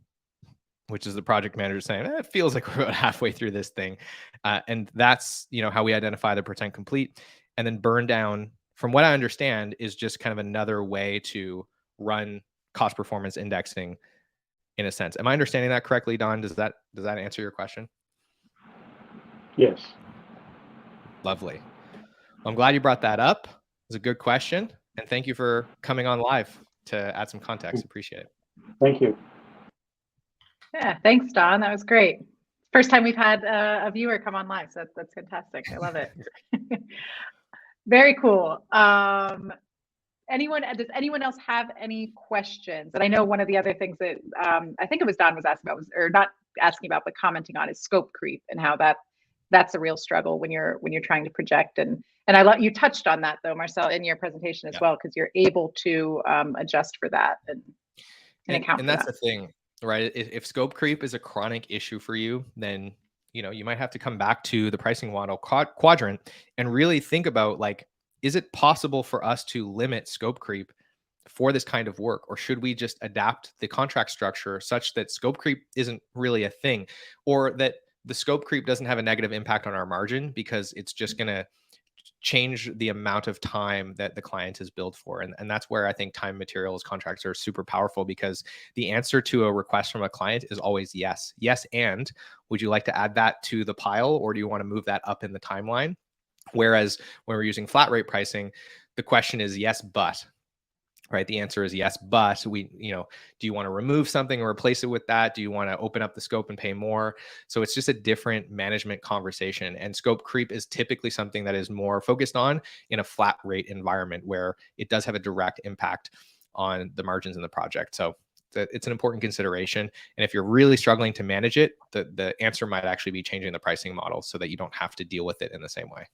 which is the project manager saying, it feels like we're about halfway through this thing. And that's, how we identify the percent complete. And then burn down, from what I understand, is just kind of another way to run cost performance indexing in a sense. Am I understanding that correctly, Don? Does that answer your question? Yes. Lovely. Well, I'm glad you brought that up. It's a good question. And thank you for coming on live to add some context. Appreciate it. Thank you. Yeah, thanks, Don. That was great. First time we've had a viewer come on live, so that's fantastic. I love it. Very cool. Does anyone else have any questions? And I know one of the other things that I think it was Don was asking about, or not asking about, but commenting on, is scope creep, and how that's a real struggle when you're trying to project. And you touched on that though, Marcel, in your presentation as well, because you're able to adjust for that and account for that. And that's the thing, right? If scope creep is a chronic issue for you, then you might have to come back to the pricing model quadrant and really think about, like, is it possible for us to limit scope creep for this kind of work, or should we just adapt the contract structure such that scope creep isn't really a thing, or that the scope creep doesn't have a negative impact on our margin because it's just going to change the amount of time that the client is billed for. And that's where I think time materials contracts are super powerful, because the answer to a request from a client is always yes. Yes, and would you like to add that to the pile, or do you want to move that up in the timeline? Whereas when we're using flat rate pricing, the question is yes, but, right? The answer is yes, but do you want to remove something or replace it with that? Do you want to open up the scope and pay more? So it's just a different management conversation. And scope creep is typically something that is more focused on in a flat rate environment, where it does have a direct impact on the margins in the project. So it's an important consideration. And if you're really struggling to manage it, the answer might actually be changing the pricing model so that you don't have to deal with it in the same way.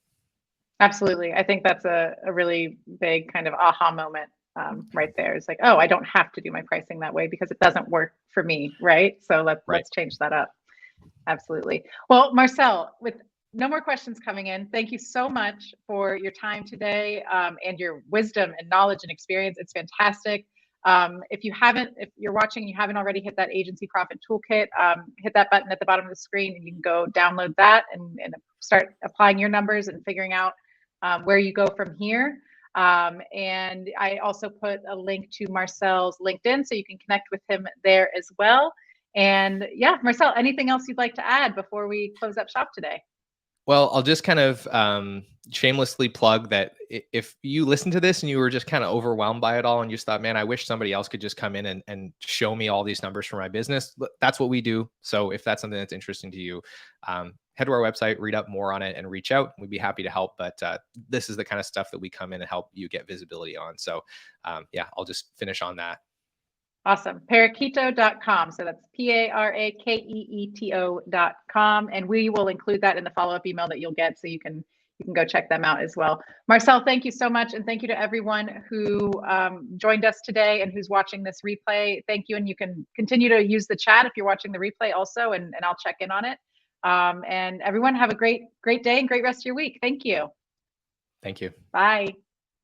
Absolutely. I think that's a really big kind of aha moment right there. It's like, oh, I don't have to do my pricing that way because it doesn't work for me, right? So let's change that up. Absolutely. Well, Marcel, with no more questions coming in, thank you so much for your time today and your wisdom and knowledge and experience. It's fantastic. If you're watching and you haven't already hit that Agency Profit Toolkit, hit that button at the bottom of the screen and you can go download that and start applying your numbers and figuring out where you go from here. And I also put a link to Marcel's LinkedIn, so you can connect with him there as well. And yeah, Marcel, anything else you'd like to add before we close up shop today? Well, I'll just kind of shamelessly plug that if you listen to this and you were just kind of overwhelmed by it all and you just thought, man, I wish somebody else could just come in and show me all these numbers for my business, that's what we do. So if that's something that's interesting to you, head to our website, read up more on it, and reach out. We'd be happy to help. But this is the kind of stuff that we come in and help you get visibility on. So yeah, I'll just finish on that. Awesome. Parakeeto.com. So that's Parakeeto.com. And we will include that in the follow-up email that you'll get, so you can go check them out as well. Marcel, thank you so much. And thank you to everyone who joined us today and who's watching this replay. Thank you. And you can continue to use the chat if you're watching the replay also, and I'll check in on it. And everyone have a great day and great rest of your week. Thank you. Thank you. Bye.